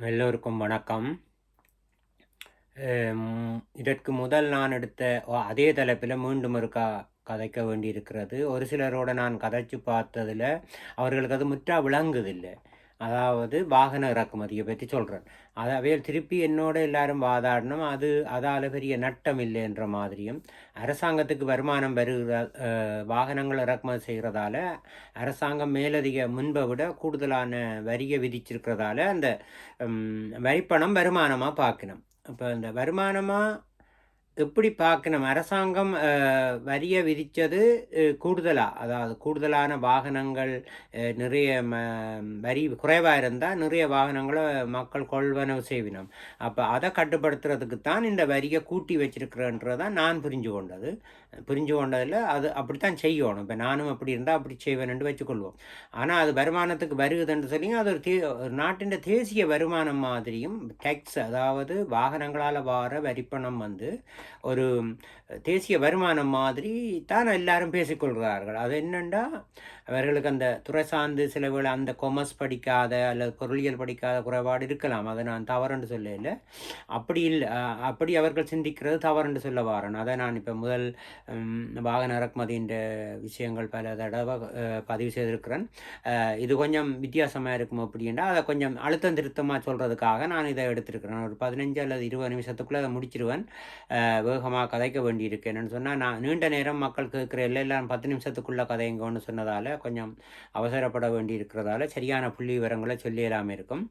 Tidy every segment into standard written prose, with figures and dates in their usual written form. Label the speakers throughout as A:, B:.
A: எல்லோருக்கும் வணக்கம். இதற்கு முதல் நான் எடுத்த அதே தலைப்பில் மீண்டும் ஒருக்கா கதைக்க வேண்டியிருக்கிறது. ஒரு சிலரோட நான் கதைச்சு பார்த்ததில் அவர்களுக்கு அது முற்றா விளங்குதில்லை. அதாவது வாகன இறக்குமதியை பற்றி சொல்கிறேன். அதாவே திருப்பி என்னோட எல்லாரும் வாதாடணும், அது அதால் பெரிய நட்டம் இல்லை என்ற மாதிரியும், அரசாங்கத்துக்கு வருமானம் வருகிற வாகனங்கள் இறக்குமதி செய்கிறதால அரசாங்கம் மேலதிக முன்பை விட கூடுதலான வரியை விதிச்சிருக்கிறதால அந்த வரிப்பணம் வருமானமாக பார்க்கணும். இப்போ இந்த வருமானமாக எப்படி பார்க்கணும்? அரசாங்கம் வரியை விதித்தது கூடுதலாக, அதாவது கூடுதலான வாகனங்கள் நிறைய வரி குறைவாக இருந்தால் நிறைய வாகனங்களை மக்கள் கொள்வனவு செய்வினோம். அப்போ அதை கட்டுப்படுத்துறதுக்கு தான் இந்த வரியை கூட்டி வச்சிருக்கிறன்றதான் நான் புரிஞ்சு கொண்டதில் அது அப்படித்தான் செய்யணும். இப்போ நானும் அப்படி இருந்தால் அப்படி செய்வேன் வச்சுக்கொள்வோம். ஆனால் அது வருமானத்துக்கு வருகுதுன்னு சொல்லி அது ஒரு நாட்டின் தேசிய வருமானம் மாதிரியும் டேக்ஸ், அதாவது வாகனங்களால் வர வரிப்பணம் ஒரு தேசிய வருமானம் மாதிரி தான் எல்லாரும் பேசிக்கொள்கிறார்கள். அது என்னென்னா, அவர்களுக்கு அந்த துறை சார்ந்து சில வேளை அந்த கொமர்ஸ் படிக்காத அல்லது பொருளியல் படிக்காத குறைபாடு இருக்கலாம். அதை நான் தவறுன்னு சொல்லல. அப்படி இல்லை, அப்படி அவர்கள் சிந்திக்கிறது தவறுன்னு சொல்ல வாரேன். அதை நான் இப்போ முதல் வாகன இறக்குமதின்ற விஷயங்கள் பல தடவை பதிவு செய்திருக்கிறேன். இது கொஞ்சம் வித்தியாசமாக இருக்கும் அப்படின்னா அதை கொஞ்சம் அழுத்தம் திருத்தமாக சொல்கிறதுக்காக நான் இதை எடுத்திருக்கிறேன். ஒரு 15 அல்லது 20 நிமிஷத்துக்குள்ளே அதை முடிச்சிருவேன். வேகமாக கதைக்க வேண்டியிருக்கு. என்னென்னு சொன்னால், நான் நீண்ட நேரம் மக்கள் கேட்குற எல்லாம் 10 நிமிஷத்துக்குள்ளே கதைங்கன்னு சொன்னதால் கொஞ்சம் அவசரப்பட வேண்டி இருக்கிறதால சரியான புள்ளி விவரங்களை சொல்லியலாமல் இருக்கும்.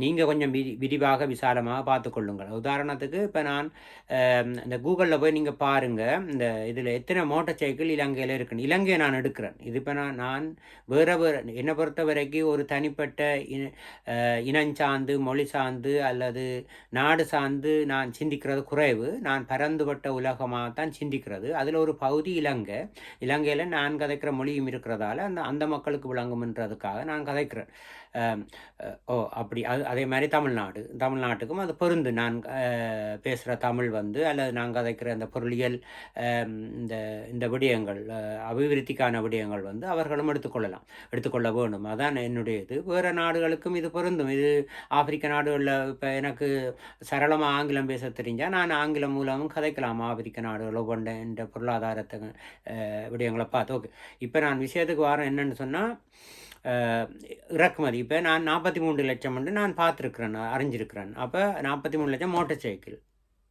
A: நீங்கள் கொஞ்சம் விரிவாக விசாலமாக பார்த்துக்கொள்ளுங்கள். உதாரணத்துக்கு இப்போ நான் இந்த கூகுளில் போய் நீங்கள் பாருங்கள், இந்த இதில் எத்தனை மோட்டார் சைக்கிள் இலங்கையில் இருக்குன்னு. இலங்கையை நான் எடுக்கிறேன். இது இப்போ நான் வேறு என்னை பொறுத்த வரைக்கும் ஒரு தனிப்பட்ட இனஞ்சார்ந்து, மொழி சார்ந்து அல்லது நாடு சார்ந்து நான் சிந்திக்கிறது குறைவு. நான் பரந்துபட்ட உலகமாக தான் சிந்திக்கிறது. அதில் ஒரு பகுதி இலங்கையில் நான் கதைக்கிற மொழியும் இருக்கிறதால அந்த மக்களுக்கு விளங்கும்ன்றதுக்காக நான் கதைக்கிறேன். அப்படி அதே மாதிரி தமிழ்நாட்டுக்கும் அது பொருந்து. நான் பேசுகிற தமிழ் அல்லது நான் கதைக்கிற அந்த பொருளியல் இந்த விடயங்கள், அபிவிருத்திக்கான விடயங்கள் அவர்களும் எடுத்துக்கொள்ள வேணும். அதான் என்னுடைய இது. வேறு நாடுகளுக்கும் இது பொருந்தும். இது ஆப்பிரிக்க நாடுகளில் இப்போ எனக்கு சரளமாக ஆங்கிலம் பேச தெரிஞ்சால் நான் ஆங்கிலம் மூலமும் கதைக்கலாம். ஆப்பிரிக்க நாடுகளோ கொண்ட இந்த பொருளாதாரத்தை விடயங்களை பார்த்து. ஓகே, இப்போ நான் விஷயத்துக்கு வரேன். என்னென்னு சொன்னால், இறக்குமதி இப்போ நான் 43 லட்சம் நான் பார்த்துருக்குறேன், அறிஞ்சிருக்கிறேன். அப்போ 43 லட்சம் மோட்டார் சைக்கிள்,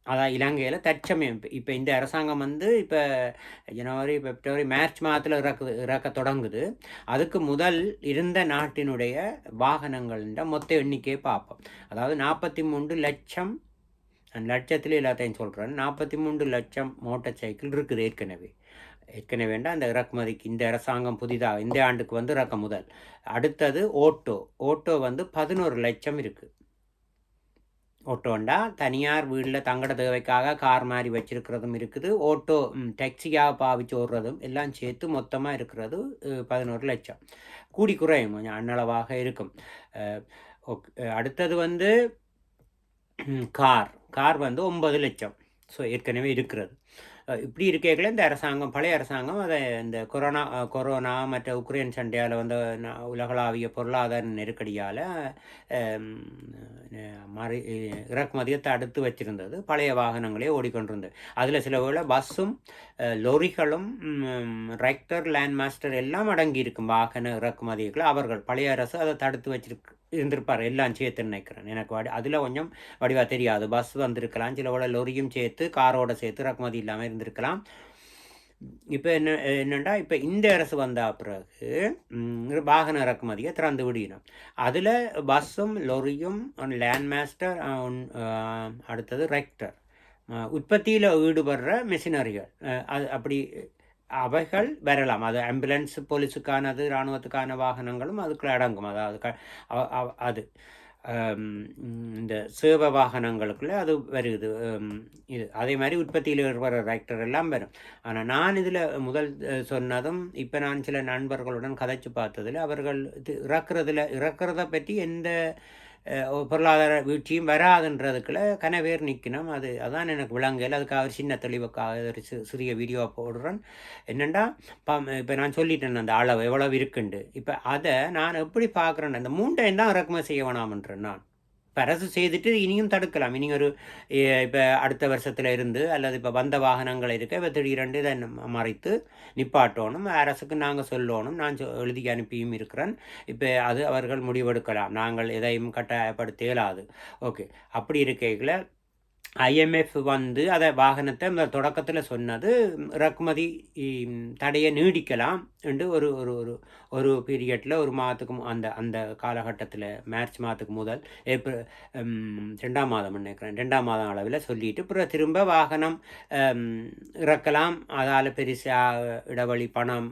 A: அதான் இலங்கையில் தற்சமயம். இப்போ இந்த அரசாங்கம் இப்போ ஜனவரி, பிப்ரவரி, மார்ச் மாதத்தில் இறக்க தொடங்குது. அதுக்கு முதல் இருந்த நாட்டினுடைய வாகனங்கள்ன்ற மொத்த எண்ணிக்கையை பார்ப்போம். அதாவது 43 லட்சம், லட்சத்தில் எல்லாத்தையும் சொல்கிறேன். 43 லட்சம் மோட்டார் சைக்கிள் இருக்குது ஏற்கனவே அந்த இறக்குமதிக்கு இந்த அரசாங்கம் புதிதாக இந்த ஆண்டுக்கு இறக்க முதல். அடுத்தது ஓட்டோ 11 லட்சம் இருக்குது. ஓட்டோண்டா தனியார் வீட்டில் தங்கட தேவைக்காக கார் மாதிரி வச்சிருக்கிறதும் இருக்குது. ஓட்டோ டாக்ஸியாக பாவிச்சு ஓடுறதும் எல்லாம் சேர்த்து மொத்தமாக இருக்கிறது 11 லட்சம். கூடி குறையும், கொஞ்சம் அன்னளவாக இருக்கும். அடுத்தது கார் 9 லட்சம். ஸோ ஏற்கனவே இருக்கிறது. இப்படி இருக்கைகள இந்த அரசாங்கம், பழைய அரசாங்கம், அதை இந்த கொரோனா மற்ற உக்ரைன் சண்டையால் உலகளாவிய பொருளாதார நெருக்கடியால் இறக்குமதியை தடுத்து வச்சிருந்தது. பழைய வாகனங்களே ஓடிக்கொண்டிருந்தது. அதில் சில வேளை பஸ்ஸும் லொரிகளும் ரெக்டர், லேண்ட் மாஸ்டர் எல்லாம் அடங்கி இருக்கும் வாகன இறக்குமதிகளை. அவர்கள் பழைய அரசு அதை தடுத்து இருந்திருப்பார், எல்லாம் சேர்த்து நினைக்கிறேன். எனக்கு அதில் கொஞ்சம் வடிவாக தெரியாது. பஸ் வந்திருக்கலாம், சில வேளை லொரியும் சேர்த்து காரோட சேர்த்து இறக்குமதி இல்லாமல் இருந்திருக்கலாம். இப்போ என்னென்னா, இப்போ இந்த அரசு வந்த பிறகு வாகன இறக்குமதியை திறந்து விடணும். அதில் பஸ்ஸும் லொரியும், லேண்ட் மாஸ்டர், அடுத்தது ரெக்டர், உற்பத்தியில் ஈடுபடுற மிஷினரிகள், அப்படி அவைகள் வரலாம். அது ஆம்புலன்ஸ், போலீஸுக்கானது, இராணுவத்துக்கான வாகனங்களும் அதுக்குள்ள அடங்கும். அதாவது அது இந்த சேவை வாகனங்களுக்குள்ளே அது வருது. இது அதே மாதிரி உற்பத்தியில் இருக்கிற டிராக்டர் எல்லாம் வரும். ஆனால் நான் இதில் முதல் சொன்னதும், இப்போ நான் சில நண்பர்களுடன் கதைச்சு பார்த்ததில் அவர்கள் இறக்குறத பற்றி எந்த பொருளாதார வீழ்ச்சியும் வராதுன்றதுக்குள்ள கனவேர் நிற்கணும். அதான் எனக்கு விளங்கல. அதுக்காக சின்ன தெளிவுக்காக ஒரு சிறிய வீடியோ போடுறேன். என்னென்னா, இப்போ நான் சொல்லிட்டேன் அந்த அளவு எவ்வளவு இருக்குண்டு. இப்போ அதை நான் எப்படி பார்க்குறேன்னு, அந்த 3 தான் இறக்குமதி செய்ய வேணாமன்றேன் நான். அரசு செய்துட்டு இனியும் தடுக்கலாம். இனி ஒரு இப்போ அடுத்த வருஷத்துல இருந்து அல்லது இப்போ வந்த வாகனங்கள் இருக்க இப்போ திடீரென்று இதை மறைத்து நிப்பாட்டணும். அரசுக்கு நாங்கள் சொல்லணும். நான் எழுதி அனுப்பியும் இருக்கிறேன். இப்போ அது அவர்கள் முடிவெடுக்கலாம். நாங்கள் எதையும் கட்டாயப்படுத்த இயலாது. ஓகே, அப்படி இருக்கையில் IMF வந்து அதை வாகனத்தை இந்த தொடக்கத்தில் சொன்னது இறக்குமதி தடையை நீடிக்கலாம் என்று ஒரு ஒரு ஒரு ஒரு பீரியட்டில் ஒரு மாதத்துக்கு அந்த அந்த காலகட்டத்தில் மார்ச் மாதத்துக்கு முதல் ஏப்ரல் 2ஆம் மாதம் நினைக்கிறேன் 2ஆம் மாதம் அளவில் சொல்லிட்டு அப்புறம் திரும்ப வாகனம் இறக்கலாம். அதால் பெருசாக இடைவெளி பணம்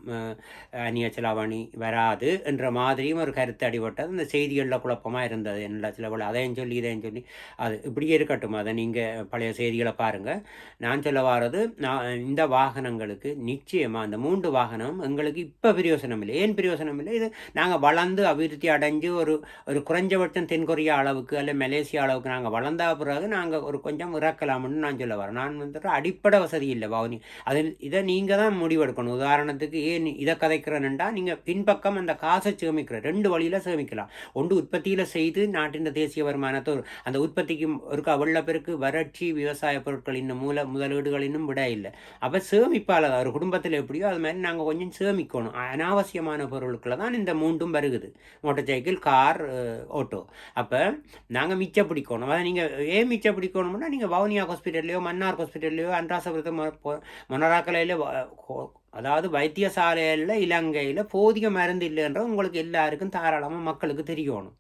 A: அந்நிய செலாவணி வராது என்ற மாதிரியும் ஒரு கருத்து அடிபட்டது. இந்த செய்திகளில் குழப்பமாக இருந்தது. என்ன சில அதையும் சொல்லி இதையும் சொல்லி அது இப்படியே இருக்கட்டும். அதை நீங்கள் பழைய செய்திகளை பாருங்கள். நான் சொல்ல வாரது இந்த வாகனங்களுக்கு நிச்சயமாக அந்த 3 வாகனம் எங்களுக்கு இப்போ பிரயோசனம் இல்லை. ஏன் பிரயோசனம் இல்லை? இது நாங்கள் வளர்ந்து அபிவிருத்தி அடைஞ்சு ஒரு ஒரு குறைஞ்சபட்சம் தென்கொரியா அளவுக்கு அல்ல மலேசியா அளவுக்கு நாங்கள் வளர்ந்த பிறகு நாங்கள் ஒரு கொஞ்சம் இறக்கலாம்னு நான் சொல்ல வரேன். நான் வந்துட்டு அடிப்படை வசதி இல்லை பவனி. அதில் இதை நீங்கள் தான் முடிவெடுக்கணும். உதாரணத்துக்கு ஏன் இதை கதைக்கிறேன்னுட்டா நீங்கள் பின்பக்கம் அந்த காசை சேமிக்கிற 2 வழியில் சேமிக்கலாம். ஒன்று உற்பத்தியில் செய்து நாட்டின் தேசிய வருமானத்தை அந்த உற்பத்திக்கு ஒரு வெள்ளப்பெருக்கு வறட்சி விவசாய பொருட்கள் இன்னும் முதலீடுகள் இன்னும் விட இல்லை. அப்போ சேமிப்பால் ஒரு குடும்பத்தில் எப்படியோ அது மாதிரி நாங்கள் கொஞ்சம் சேமிக்கணும். அனாவசியமான பொருட்களை தான் இந்த 3ம் வருகுது. Motor cycle, car, auto. அப்போ நாங்கள் மிச்ச பிடிக்கணும். அதை நீங்கள் ஏன் மிச்ச பிடிக்கணும்னா நீங்கள் வவுனியா ஹாஸ்பிட்டல்லையோ மன்னார் ஹாஸ்பிட்டல்லையோ அன்றாசபுரத்து மொனராக்கலையில் அதாவது வைத்தியசாலையில் இலங்கையில் போதிய மருந்து இல்லைன்ற உங்களுக்கு எல்லாருக்கும் தாராளமாக மக்களுக்கு தெரியணும்.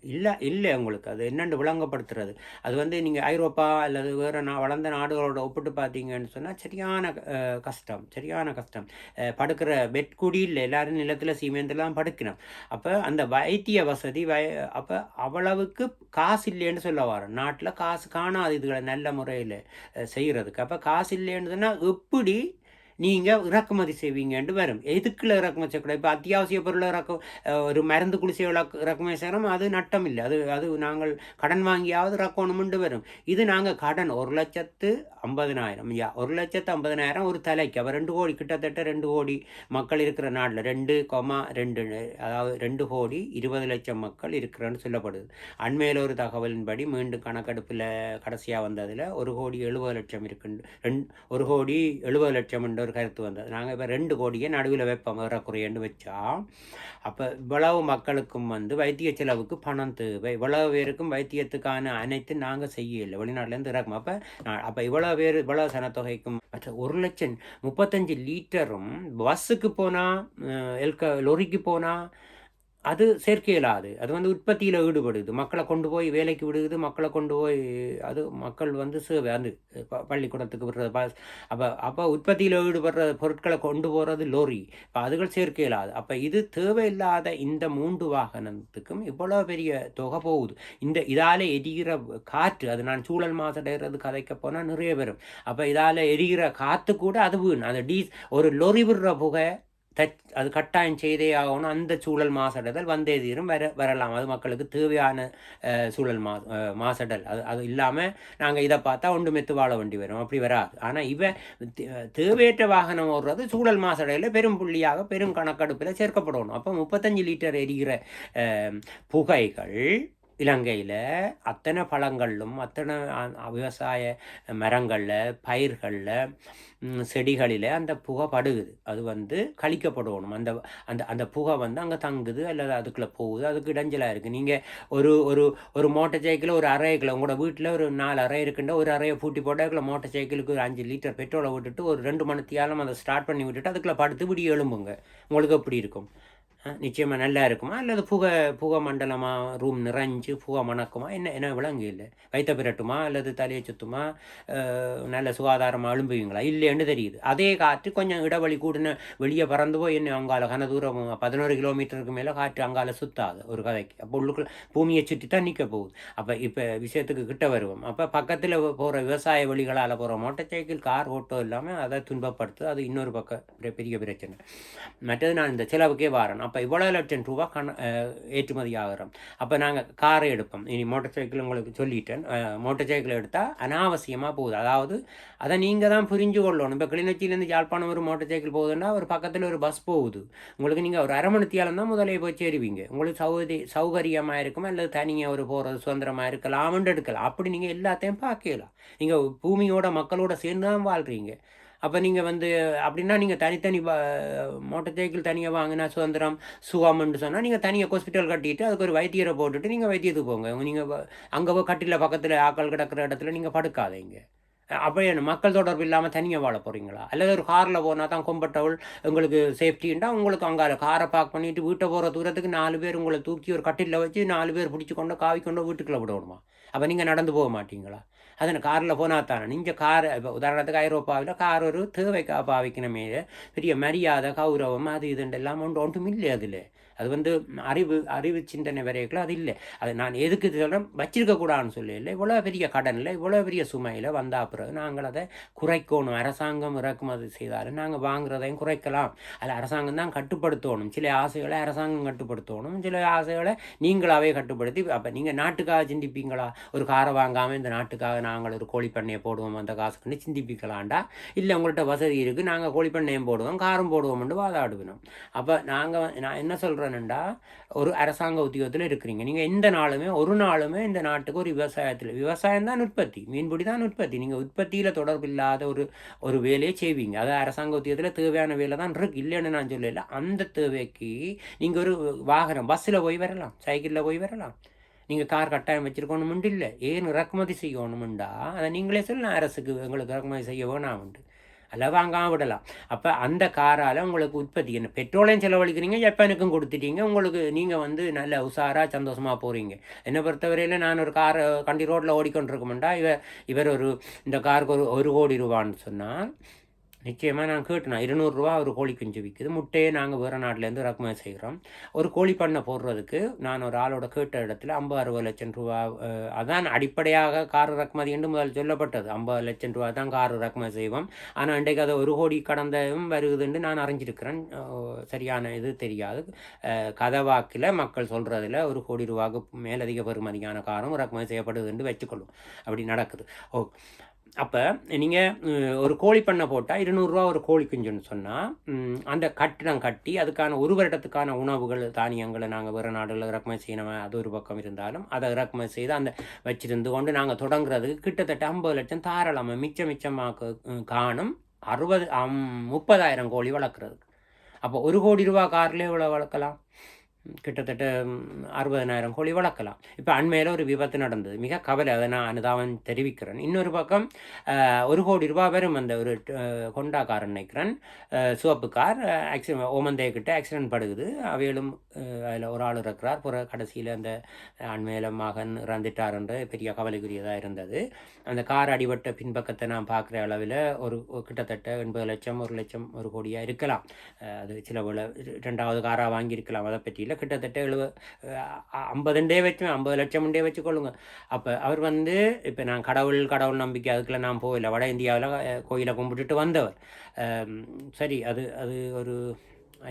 A: இல்லை உங்களுக்கு அது என்னென்று விளங்கப்படுத்துறது. அது வந்து நீங்கள் ஐரோப்பா அல்லது வேறு வளர்ந்த நாடுகளோட ஒப்பிட்டு பார்த்தீங்கன்னு சொன்னால் சரியான கஷ்டம். படுக்கிற பெட் கூடி இல்லை, எல்லோரும் நிலத்தில் சீமெந்தெல்லாம் படுக்கணும். அப்போ அந்த வைத்திய வசதி அப்போ அவ்வளவுக்கு காசு இல்லைன்னு சொல்ல வரேன். நாட்டில் காசு காணாது இதுகளை நல்ல முறையில் செய்கிறதுக்கு. அப்போ காசு இல்லைன்னு சொன்னால் எப்படி நீங்கள் இறக்குமதி செய்வீங்கன்ட்டு வரும். எதுக்குள்ள இறக்குமதி செய்யக்கூடாது? இப்போ அத்தியாவசிய பொருளை ஒரு மருந்து குளிசை இறக்குமதி செய்கிறோம், அது நட்டம் இல்லை. அது நாங்கள் கடன் வாங்கியாவது இறக்கணுமெண்டு வரும். இது நாங்கள் கடன் 1,50,000 1,50,000 ஒரு தலைக்கு. அப்போ 2 கோடி, கிட்டத்தட்ட 2 கோடி மக்கள் இருக்கிற நாட்டில் 2,2 அதாவது 2 கோடி 20 லட்சம் மக்கள் இருக்கிறன்னு சொல்லப்படுது. அண்மையில் ஒரு தகவலின்படி மீண்டும் கணக்கெடுப்பில் கடைசியாக வந்ததில் 1,70,00,000 இருக்குண்டு 1,70,00,000 என்ற ஒரு கருத்து வந்தது. நாங்கள் இப்போ 2 கோடியை நடுவில் வைப்போம் ஏறக்குறையன்னு வச்சா, அப்போ இவ்வளவு மக்களுக்கும் வந்து வைத்திய செலவுக்கு பணம் தேவை. இவ்வளவு பேருக்கும் வைத்தியத்துக்கான அனைத்து நாங்கள் செய்யலை, வெளிநாட்டிலேருந்து இறக்கும். அப்போ இவ்வளோ பேர் இவ்வளவு சனத்தொகைக்கும் 1,35 லிட்டரும் பஸ்ஸுக்கு போனால் லொரிக்கு போனால் அது சேர்க்கையிலாது. அது வந்து உற்பத்தியில் ஈடுபடுது. மக்களை கொண்டு போய் வேலைக்கு விடுது, மக்களை கொண்டு போய் அது மக்கள் வந்து சேவை அந்த பள்ளிக்கூடத்துக்கு விடுறது. அப்போ உற்பத்தியில் ஈடுபடுற பொருட்களை கொண்டு போகிறது லோரி. இப்போ அதுகள் சேர்க்கையிலாது. அப்போ இது தேவையில்லாத இந்த 3 வாகனத்துக்கும் இவ்வளோ பெரிய தொகை போகுது. இதால் எரிகிற காற்று, அது நான் சூழல் மாசடைகிறது கதைக்க போனால் நிறைய வரும். அப்போ இதால் எரிகிற காற்று கூட அது வீண். அந்த ஒரு லொரி விடுற புகை அது கட்டாயம் செய்தே ஆகணும். அந்த சூழல் மாசடைதல் வந்தே தீரும் வரலாம். அது மக்களுக்கு தேவையான சூழல் மாசடல். அது இல்லாமல் நாங்கள் இதை பார்த்தா ஒன்று மெத்து வாழ வேண்டி வரும். அப்படி வராது. ஆனால் தேவையற்ற வாகனம் ஓடுறது சூழல் மாசடையில் பெரும் புள்ளியாக பெரும் கணக்கெடுப்பில் சேர்க்கப்படணும். அப்போ 35 லிட்டர் எரிகிற புகைகள் இலங்கையில் அத்தனை பழங்களிலும் அத்தனை விவசாய மரங்களில் பயிர்களில் செடிகளில் அந்த புகை படுகுது. அது வந்து கழிக்கப்படணும். அந்த அந்த அந்த புகை வந்து அங்கே தங்குது அல்லது அதுக்குள்ளே போகுது. அதுக்கு இடைஞ்சலாக இருக்குது. நீங்கள் ஒரு மோட்டர் சைக்கிள் ஒரு அறைக்குள்ள உங்களோட வீட்டில் ஒரு 4 அறை இருக்குன்ற ஒரு அறையை பூட்டி போட்டால் மோட்டர் சைக்கிளுக்கு ஒரு 5 லிட்டர் பெட்ரோலை விட்டுட்டு ஒரு 2 மணி நேரம் அதை ஸ்டார்ட் பண்ணி விட்டுட்டு அதுக்குள்ளே படுத்து விடி எழும்புங்க. உங்களுக்கு எப்படி இருக்கும்? நிச்சயமாக நல்லா இருக்குமா? அல்லது புகை மண்டலமாக ரூம் நிறைஞ்சு புகை மணக்குமா? என்ன விளங்கு இல்லை. வைத்த பிரட்டுமா அல்லது தலையை சுத்துமா? நல்ல சுகாதாரமாக எழும்புவீங்களா? இல்லைன்னு தெரியுது. அதே காற்று கொஞ்சம் இடைவெளி கூடின வெளியே பறந்து போய் என்ன அங்கால கன தூரம் 11 கிலோமீட்டருக்கு மேலே காற்று அங்கால சுத்தாது ஒரு கதைக்கு. அப்போ உள்ளுக்குள்ள பூமியை சுற்றி தான் நிற்க போகுது. அப்போ இப்போ விஷயத்துக்கு கிட்ட வருவோம். அப்போ பக்கத்தில் போகிற விவசாய வழிகளால் போகிற மோட்டர் சைக்கிள், கார், ஓட்டோ இல்லாமல் அதை துன்பப்படுத்து. அது இன்னொரு பக்கம் பெரிய பிரச்சனை. மற்றது நான் இந்த செலவுக்கே வரேன். அப்போ இவ்வளோ லட்சம் ரூபா ஏற்றுமதி ஆகிறோம். அப்போ நாங்கள் காரை எடுப்போம். இனி மோட்டார் சைக்கிள் உங்களுக்கு சொல்லிட்டேன். மோட்டார் சைக்கிள் எடுத்தால் அனாவசியமாக போகுது. அதாவது அதை நீங்கள் தான் புரிஞ்சு கொள்ளணும். இப்போ கிளிநொச்சியிலேருந்து யாழ்ப்பாணம் ஒரு மோட்டார் சைக்கிள் போகுதுன்னா ஒரு பக்கத்தில் ஒரு பஸ் போகுது. உங்களுக்கு நீங்கள் ஒரு அரை மணித்தியாலம் தான் முதலே போய் சேருவீங்க. உங்களுக்கு சௌகரியமாக இருக்கும், அல்லது தனியாக ஒரு போகிறது சுதந்திரமாக இருக்கலாம்னு எடுக்கலாம். அப்படி நீங்கள் எல்லாத்தையும் பார்க்கலாம். நீங்கள் பூமியோட மக்களோட சேர்ந்து தான் வாழ்கிறீங்க. அப்போ நீங்கள் அப்படின்னா நீங்கள் தனித்தனி மோட்டார் சைக்கிள் தனியாக வாங்கினா சுதந்திரம் சுகம்னு சொன்னால் நீங்கள் தனியாக ஹாஸ்பிட்டல் கட்டிட்டு அதுக்கு ஒரு வைத்தியரை போட்டுட்டு நீங்கள் வைத்தியத்துக்கு போங்க. நீங்கள் அங்கே போய் கட்டில் பக்கத்தில் ஆக்கள் கிடக்கிற இடத்துல நீங்கள் படுக்காதீங்க. அப்போ மக்கள் தொடர்பு இல்லாமல் தனியாக வாழ போகிறீங்களா? அல்லது ஒரு காரில் போனால் தான் கம்ஃபர்டபுள் உங்களுக்கு சேஃப்டின்ட்டா உங்களுக்கு அங்கே காரை பார்க் பண்ணிவிட்டு வீட்டை போகிற தூரத்துக்கு 4 பேர் உங்களை தூக்கி ஒரு கட்டிலில் வச்சு 4 பேர் பிடிச்சி கொண்டு காவி கொண்டு வீட்டுக்குள்ளே விடணுமா? அப்போ நீங்கள் நடந்து போக மாட்டீங்களா? அதனை காரில் போனால் தானே நீங்கள் கார் இப்போ உதாரணத்துக்கு ஐரோப்பாவில் கார் ஒரு தேவைக்காக பாவிக்கணுமே, பெரிய மரியாதை கௌரவம் அது இதுண்டெல்லாம் ஒன்றும் இல்லை. அதில் அது அறிவு சிந்தனை வரைக்கும் அது இல்லை. அது நான் எதுக்கு சொல்கிறேன், வச்சிருக்கக்கூடாதுன்னு சொல்லி இல்லை. இவ்வளோ பெரிய கடனில் இவ்வளோ பெரிய சுமையில் வந்தால் பிறகு நாங்கள் அதை குறைக்கணும். அரசாங்கம் இறக்குமதி செய்தாலும் நாங்கள் வாங்குறதையும் குறைக்கலாம். அதில் அரசாங்கம் தான் கட்டுப்படுத்தணும். சில ஆசைகளை அரசாங்கம் கட்டுப்படுத்தணும், சில ஆசைகளை நீங்களாகவே கட்டுப்படுத்தி. அப்போ நீங்கள் நாட்டுக்காக சிந்திப்பீங்களா? ஒரு காரை வாங்காமல் இந்த நாட்டுக்காக நாங்கள் ஒரு கோழி பண்ணையை போடுவோம் அந்த காசுக்குன்னு சிந்திப்பிக்கலாண்டா? இல்லை உங்கள்கிட்ட வசதி இருக்குது, நாங்கள் கோழி பண்ணையும் போடுவோம் காரும் போடுவோம்னு வாதாடுவினோம். அப்போ நான் என்ன சொல்கிறேன்டா, ஒரு அரசாங்க உத்தியோகத்தில் இருக்கிறீங்க நீங்கள், எந்த நாளுமே ஒரு நாளுமே இந்த நாட்டுக்கு ஒரு விவசாயம் தான் உற்பத்தி, மீன்பிடி தான் உற்பத்தி. நீங்கள் உற்பத்தியில் தொடர்பு இல்லாத ஒரு வேலையை செய்வீங்க. அது அரசாங்க உத்தியோகத்தில் தேவையான வேலை தான் இருக்கு, இல்லைன்னு நான் சொல்லல. அந்த தேவைக்கு நீங்கள் ஒரு வாகனம் பஸ்ஸில் போய் வரலாம், சைக்கிளில் போய் வரலாம். நீங்கள் கார் கட்டாயம் வச்சுருக்கணுமுண்டு இல்லை. ஏன் இறக்குமதி செய்யணுமுண்டா அதை நீங்களே சொல்லலாம், அரசுக்கு எங்களுக்கு இறக்குமதி செய்ய வேணாமுண்டு, அல்ல வாங்காமல் விடலாம். அப்போ அந்த காரால் உங்களுக்கு உற்பத்தி என்ன, பெட்ரோலையும் செலவழிக்கிறீங்க, ஜப்பானுக்கும் கொடுத்துட்டீங்க. உங்களுக்கு நீங்கள் நல்ல உஷாராக சந்தோஷமாக போகிறீங்க. என்னை பொறுத்தவரையில் நான் ஒரு கார் கண்டி ரோட்டில் ஓடிக்கொண்டிருக்கோம்டா, இவர் இந்த காருக்கு ஒரு கோடி ரூபான்னு சொன்னால் நிச்சயமாக நான் கேட்டேன். 200 ரூபா ஒரு கோழி குஞ்சு விற்குது. முட்டையை நாங்கள் வேறு நாட்டிலேருந்து இறக்குமதி செய்கிறோம். ஒரு கோழி பண்ணை போடுறதுக்கு நான் ஒரு ஆளோட கேட்ட இடத்துல 50-60 லட்சம் ரூபா, அதான் அடிப்படையாக கார் இறக்குமதி என்று முதல் சொல்லப்பட்டது. 50 லட்சம் ரூபா தான் கார் இறக்குமதி செய்வோம். ஆனால் இன்றைக்கு அதை 1 கோடி கடந்தும் வருகுதுன்னு நான் அறிஞ்சிருக்கிறேன். சரியான இது தெரியாது. கதவாக்கில் மக்கள் சொல்கிறதுல 1 கோடி ரூபாவுக்கு மேலதிக பெறுமதியான காரும் இறக்குமதி செய்யப்படுதுன்னு வச்சுக்கொள்ளும். அப்படி நடக்குது. அப்போ நீங்கள் ஒரு கோழி பண்ணை போட்டால் 200 ரூபா ஒரு கோழி குஞ்சுன்னு சொன்னால், அந்த கட்டிடம் கட்டி அதுக்கான ஒரு வருடத்துக்கான உணவுகள் தானியங்களை நாங்கள் வேறு நாடுகளில் இறக்குமதி செய்யணும். அது ஒரு பக்கம் இருந்தாலும் அதை இறக்குமதி செய்து அந்த வச்சிருந்து கொண்டு நாங்கள் தொடங்குறதுக்கு கிட்டத்தட்ட 50 லட்சம் தாராளமாக மிச்சமாக காணும். 30,000 கோழி வளர்க்குறதுக்கு. அப்போ 1 கோடி ரூபா காரில் எவ்வளோ வளர்க்கலாம்? கிட்டத்தட்ட 60,000 கோழி வளர்க்கலாம். இப்போ அண்மையில் ஒரு விபத்து நடந்தது, மிக கவலை. அதை நான் அனுதாபம் தெரிவிக்கிறேன். இன்னொரு பக்கம் 1 கோடி ரூபா வரும் அந்த ஒரு கொண்டா கார் நினைக்கிறேன், சிவப்பு கார் ஓமந்தேக்கிட்ட ஆக்சிடென்ட் படுகுது. அவையிலும் அதில் ஒரு ஆள் இருக்கிறார். கடைசியில் அந்த அண்மையில் மகன் இறந்துட்டார்ன்ற பெரிய கவலைக்குரியதாக இருந்தது. அந்த கார் அடிபட்ட பின்பக்கத்தை நான் பார்க்குற அளவில் ஒரு கிட்டத்தட்ட 80 லட்சம் 1 லட்சம் 1 கோடியாக இருக்கலாம். அது சில 2வது காராக வாங்கியிருக்கலாம். அதை பற்றியில் கிட்டத்தட்ட 50 லட்சம் வச்சுக்கொள்ளுங்க. அப்போ அவர் இப்போ நான் கடவுள் நம்பிக்கை அதுக்குள்ள நான் போகல. வட இந்தியாவில் கோயிலை கும்பிட்டுட்டு வந்தவர். சரி, அது ஒரு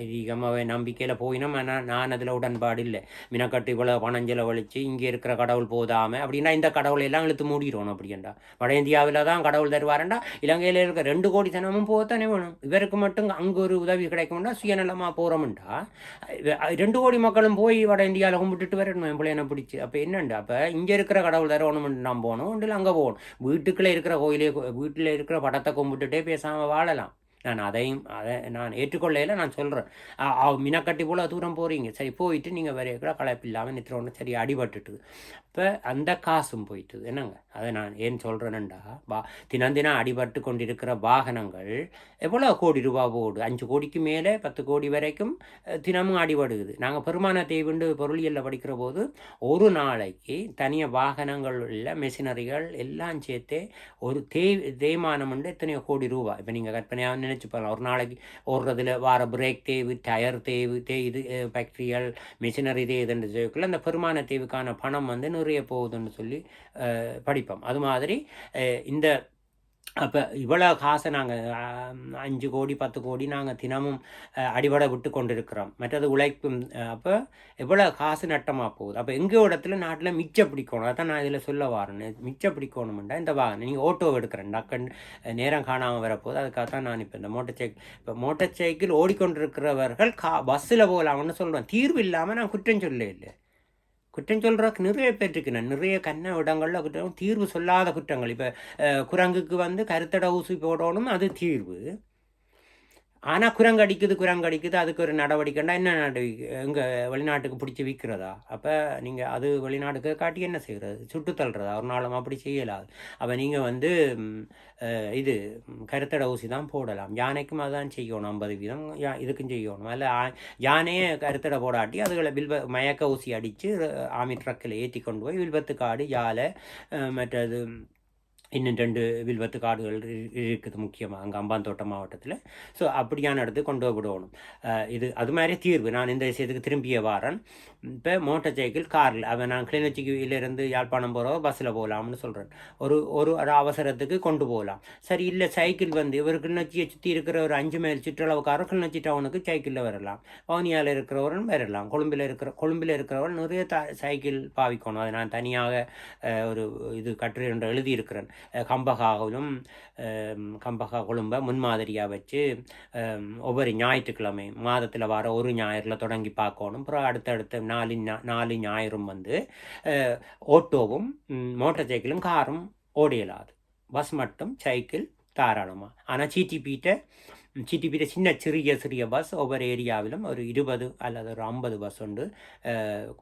A: ஐதீகமாக நம்பிக்கையில் போயினோம். ஆனால் நான் அதில் உடன்பாடு இல்லை. மினக்கட்டு இவ்வளோ பணம் செலவழித்து இங்கே இருக்கிற கடவுள் போதாமல் அப்படின்னா இந்த கடவுளை எல்லாம் இழுத்து மூடிடணும். அப்படின்டா வட இந்தியாவில் தான் கடவுள் தருவாரண்டா, இலங்கையில் இருக்கிற 2 கோடி சனமும் போகத்தானே வேணும். இவருக்கு மட்டும் அங்கே ஒரு உதவி கிடைக்கும்டா, சுயநலமாக போகிறோம்டா. 2 கோடி மக்களும் போய் வட இந்தியாவில் கும்பிட்டுட்டு வரணும் பிள்ளைனை பிடிச்சி. அப்போ என்னண்டா, அப்போ இங்கே இருக்கிற கடவுள் தரணும்னு நான் போகணும், ஒன்றில் அங்கே போகணும். வீட்டுக்குள்ளே இருக்கிற கோயிலே, வீட்டில் இருக்கிற படத்தை கும்பிட்டுட்டே பேசாமல் வாழலாம். அதை நான் ஏற்றுக்கொள்ளையில் நான் சொல்கிறேன். மினக்கட்டி போல் தூரம் போகிறீங்க, சரி போயிட்டு நீங்கள் வரைய களைப்பு இல்லாமல் நித்திரோன்னு சரி அடிபட்டுட்டு இப்போ அந்த காசும் போயிட்டுது. என்னங்க, அதை நான் ஏன் சொல்கிறேன்னுண்டா, தினம் அடிபட்டு கொண்டிருக்கிற வாகனங்கள் எவ்வளோ கோடி ரூபா போகுது, 5 கோடிக்கு மேலே 10 கோடி வரைக்கும் தினமும் அடிபடுகுது. நாங்கள் பெருமான தேய்வுண்டு பொருளியலில் படிக்கிற போது ஒரு நாளைக்கு தனியாக வாகனங்கள் உள்ள மெஷினரிகள் எல்லாம் சேர்த்தே ஒரு தேய்மானம் எத்தனையோ கோடி ரூபா. இப்போ நீங்கள் கற்பனையாக நினச்சி பாருங்கள், ஒரு நாளைக்கு ஓடுறதுல வார பிரேக் தேய்வு, டயர் தேய்வு, இது ஃபேக்ட்ரிகள் மிஷினரி தேய்துன்னு சொல்லக்குள்ள அந்த பெருமான தேய்வுக்கான பணம் நிறைய போகுதுன்னு சொல்லி படிப்போம். அது மாதிரி இந்த அப்போ இவ்வளோ காசை நாங்கள் 5 கோடி 10 கோடி நாங்கள் தினமும் அடிபட விட்டு கொண்டிருக்கிறோம். மற்றது உழைப்பும் அப்போ எவ்வளோ காசு நட்டமாக போகுது. அப்போ எங்கள் இடத்துல நாட்டில் மிச்சம் பிடிக்கணும். அதான் நான் இதில் சொல்ல வரேன். மிச்சம் பிடிக்கணுமெண்டா இந்த வாகனம் நீங்கள் ஓட்டோ எடுக்கிறேன் டக்குன்னு நேரம் காணாமல் வரப்போகுது. அதுக்காக தான் நான் இப்போ இந்த மோட்டார் சைக்கிள் ஓடிக்கொண்டிருக்கிறவர்கள் பஸ்ஸில் போகலாம்னு சொல்கிறேன். தீர்வு இல்லாமல் நான் குற்றம் சொல்ல இல்லை. குற்றம் சொல்கிறதுக்கு நிறைய பேர் இருக்கு. நான் நிறைய கண்ண இடங்களில் குற்றம் தீர்வு சொல்லாத குற்றங்கள். இப்போ குரங்குக்கு வந்து கருத்தடை ஊசி போடணும், அது தீர்வு. ஆனால் குரங்கடிக்குது அதுக்கு ஒரு நடவடிக்கைண்டா என்ன நடவடிக்கை? எங்கே வெளிநாட்டுக்கு பிடிச்சி விற்கிறதா? அப்போ நீங்கள் அது வெளிநாட்டுக்கு காட்டி என்ன செய்கிறது? சுட்டு தள்ளுறதா? ஒரு நாளும் அப்படி செய்யலாது. அப்போ நீங்கள் வந்து இது கருத்தடை ஊசி தான் போடலாம். யானைக்கும் அதுதான் செய்யணும் 50%, இதுக்கும் செய்யணும். அதில் யானையே கருத்தடை போடாட்டி அதுகளை மயக்க ஊசி அடித்து ஆமி ட்ரக்கில் ஏற்றி கொண்டு போய் வில்பத்துக்காடு யாழை மற்றது இன்னும் 2 வில்வத்து காடுகள் இருக்குது முக்கியமாக அங்கே அம்பாந்தோட்டை மாவட்டத்தில். ஸோ அப்படியான இடத்துக்கு கொண்டு விடணும். இது அது மாதிரி தீர்வு. நான் இந்த விஷயத்துக்கு திரும்பிய வாரன். இப்போ மோட்டார் சைக்கிள் காரில் நான் கிளிநொச்சியிலேருந்து யாழ்ப்பாணம் போகிறோம் பஸ்ஸில் போகலாம்னு சொல்கிறேன். ஒரு ஒரு அவசரத்துக்கு கொண்டு போகலாம். சரி, இல்லை சைக்கிள் வந்து இவர் கிளிநொச்சியை சுற்றி இருக்கிற ஒரு 5 மைல் சுற்றளவுக்காரர் கிளிநொச்சி டவுனுக்கு சைக்கிளில் வரலாம். வவுனியாவில் இருக்கிறவரும் வரலாம். கொழும்பில் இருக்கிறவர்கள் நிறைய சைக்கிள் பாவிக்கணும். அதை நான் தனியாக ஒரு இது கட்டுரை ஒன்று எழுதியிருக்கிறேன். கம்பகா கொழும்பை முன்மாதிரியாக வச்சு ஒவ்வொரு ஞாயிற்றுக்கிழமை மாதத்தில் வர ஒரு ஞாயிறில் தொடங்கி பார்க்கணும். அப்புறம் அடுத்தடுத்த 4 ஞாயிறும் வந்து ஓட்டோவும் மோட்டார் சைக்கிளும் காரும் ஓடியலாது. பஸ் மட்டும் சைக்கிள் தாராளமாக. ஆனால் சிடிபிட்ட சிறிய பஸ் ஒவ்வொரு ஏரியாவிலும் ஒரு 20 அல்லது ஒரு 50 பஸ் உண்டு.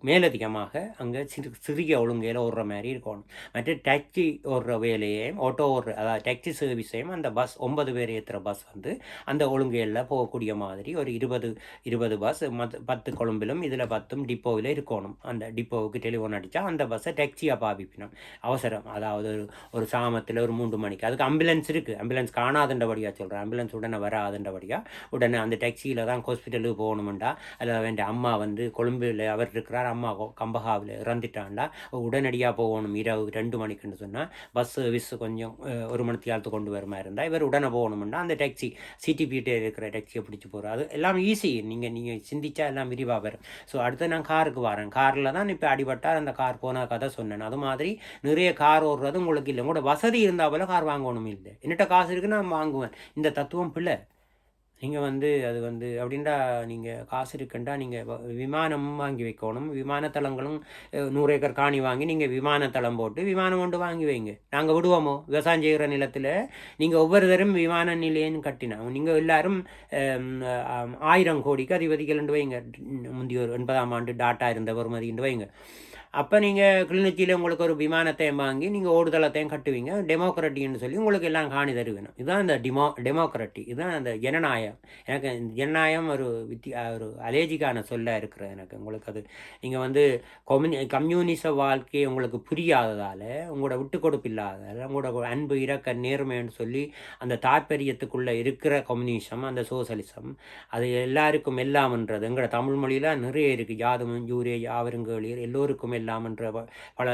A: மேலதிகமாக அங்கே சிறிய ஒழுங்கையில் ஓடுற மாதிரி இருக்கணும். மற்ற டாக்ஸி ஓடுற வேலையையும் ஓட்டோ ஓடுற அதாவது டாக்ஸி சர்வீஸையும் அந்த பஸ் 9 பேர் ஏற்றுற பஸ் வந்து அந்த ஒழுங்கையில் போகக்கூடிய மாதிரி ஒரு 20 பஸ் 10 கொழும்பிலும் இதில் 10 டிப்போவில் இருக்கணும். அந்த டிப்போவுக்கு டெலிஃபோன் அடித்தா அந்த பஸ்ஸை டாக்ஸியாக பாவிப்பினோம். அவசரம், அதாவது ஒரு சாமத்தில் ஒரு 3 மணிக்கு. அதுக்கு ஆம்புலன்ஸ் இருக்குது. ஆம்புலன்ஸ் காணாதுன்றபடியாக சொல்கிறேன். ஆம்புலன்ஸ் உடனே வராதுன்றபடியாக உடனே அந்த டாக்ஸியில் தான் ஹாஸ்பிட்டலுக்கு போகணுமெண்டா. அதில் வேண்ட அம்மா வந்து கொழும்பில் அவர் இருக்கிறார், அம்மா கம்பகாவில் இறந்துட்டாண்டா உடனடியாக போகணும் இரவு 2 மணிக்குன்னு சொன்னால் பஸ் சர்வீஸ் கொஞ்சம் 1 மணி நேரத்துக்கு கொண்டு வர மாதிரி இருந்தால் இவர் உடனே போகணுமெண்டா அந்த டாக்ஸி சிடிபிட்டே இருக்கிற டாக்ஸியை பிடிச்சி போகிறார். அது எல்லாம் ஈஸி. நீங்கள் சிந்திச்சா எல்லாம் விரிவாக வரும். ஸோ அடுத்து நான் காருக்கு வரேன். காரில் தான் இப்போ அடிபட்டார், அந்த கார் போன கதை சொன்னேன். அது மாதிரி நிறைய கார் ஓடுறது உங்களுக்கு இல்லை. உங்களோட வசதி இருந்தால் போல கார் வாங்கணும் இல்லை. என்னட்ட காசு இருக்குன்னு நான் வாங்குவேன். இந்த தத்துவம் பிள்ளை. நீங்கள் வந்து அது வந்து அப்படின்டா நீங்கள் காசு இருக்குண்டா நீங்கள் விமானம் வாங்கி வைக்கணும். விமானத்தளங்களும் 100 ஏக்கர் காணி வாங்கி நீங்கள் விமானத்தளம் போட்டு விமானம் கொண்டு வாங்கி வைங்க. நாங்கள் விடுவோமோ? விவசாயம் செய்கிற நிலத்தில் நீங்கள் ஒவ்வொருத்தரும் விமான நிலையம் கட்டினா நீங்கள் எல்லாரும் 1000 கோடிக்கு அதிபதிகள் வைங்க. முந்தைய 80ஆம் ஆண்டு டாட்டா இருந்த வருமதின்னு வைங்க. அப்போ நீங்கள் கிளிநொச்சியில் உங்களுக்கு ஒரு விமானத்தையும் வாங்கி நீங்கள் ஓடுதளத்தையும் கட்டுவீங்க. டெமோக்ரட்டின்னு சொல்லி உங்களுக்கு எல்லாம் காணி தருவேணும். இதுதான் இந்த டெமோக்ரட்டி. இதுதான் அந்த ஜனநாயகம். எனக்கு இந்த ஜனநாயகம் ஒரு அலேஜிக்கான சொல்ல இருக்கிறது எனக்கு. உங்களுக்கு அது நீங்கள் வந்து கம்யூனிச வாழ்க்கையை உங்களுக்கு புரியாததால், உங்களோட விட்டு கொடுப்பு இல்லாததால், உங்களோட அன்பு இறக்க நேர்மைன்னு சொல்லி அந்த தாற்பயத்துக்குள்ளே இருக்கிற கம்யூனிசம், அந்த சோசலிசம், அது எல்லாருக்கும் எல்லாம்ன்றது எங்களோட தமிழ் மொழியில் நிறைய இருக்குது. யாதும் ஜூரே யாவருங்கேளியர் எல்லோருக்கும் எல்லாம்ன்ற பல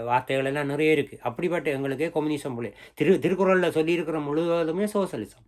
A: வார்த்தைகள் எல்லாம் நிறைய இருக்குது. அப்படிப்பட்ட எங்களுக்கே கம்யூனிசம் போல திருக்குறளில் சொல்லியிருக்கிற முழுவதுமே சோசலிசம்.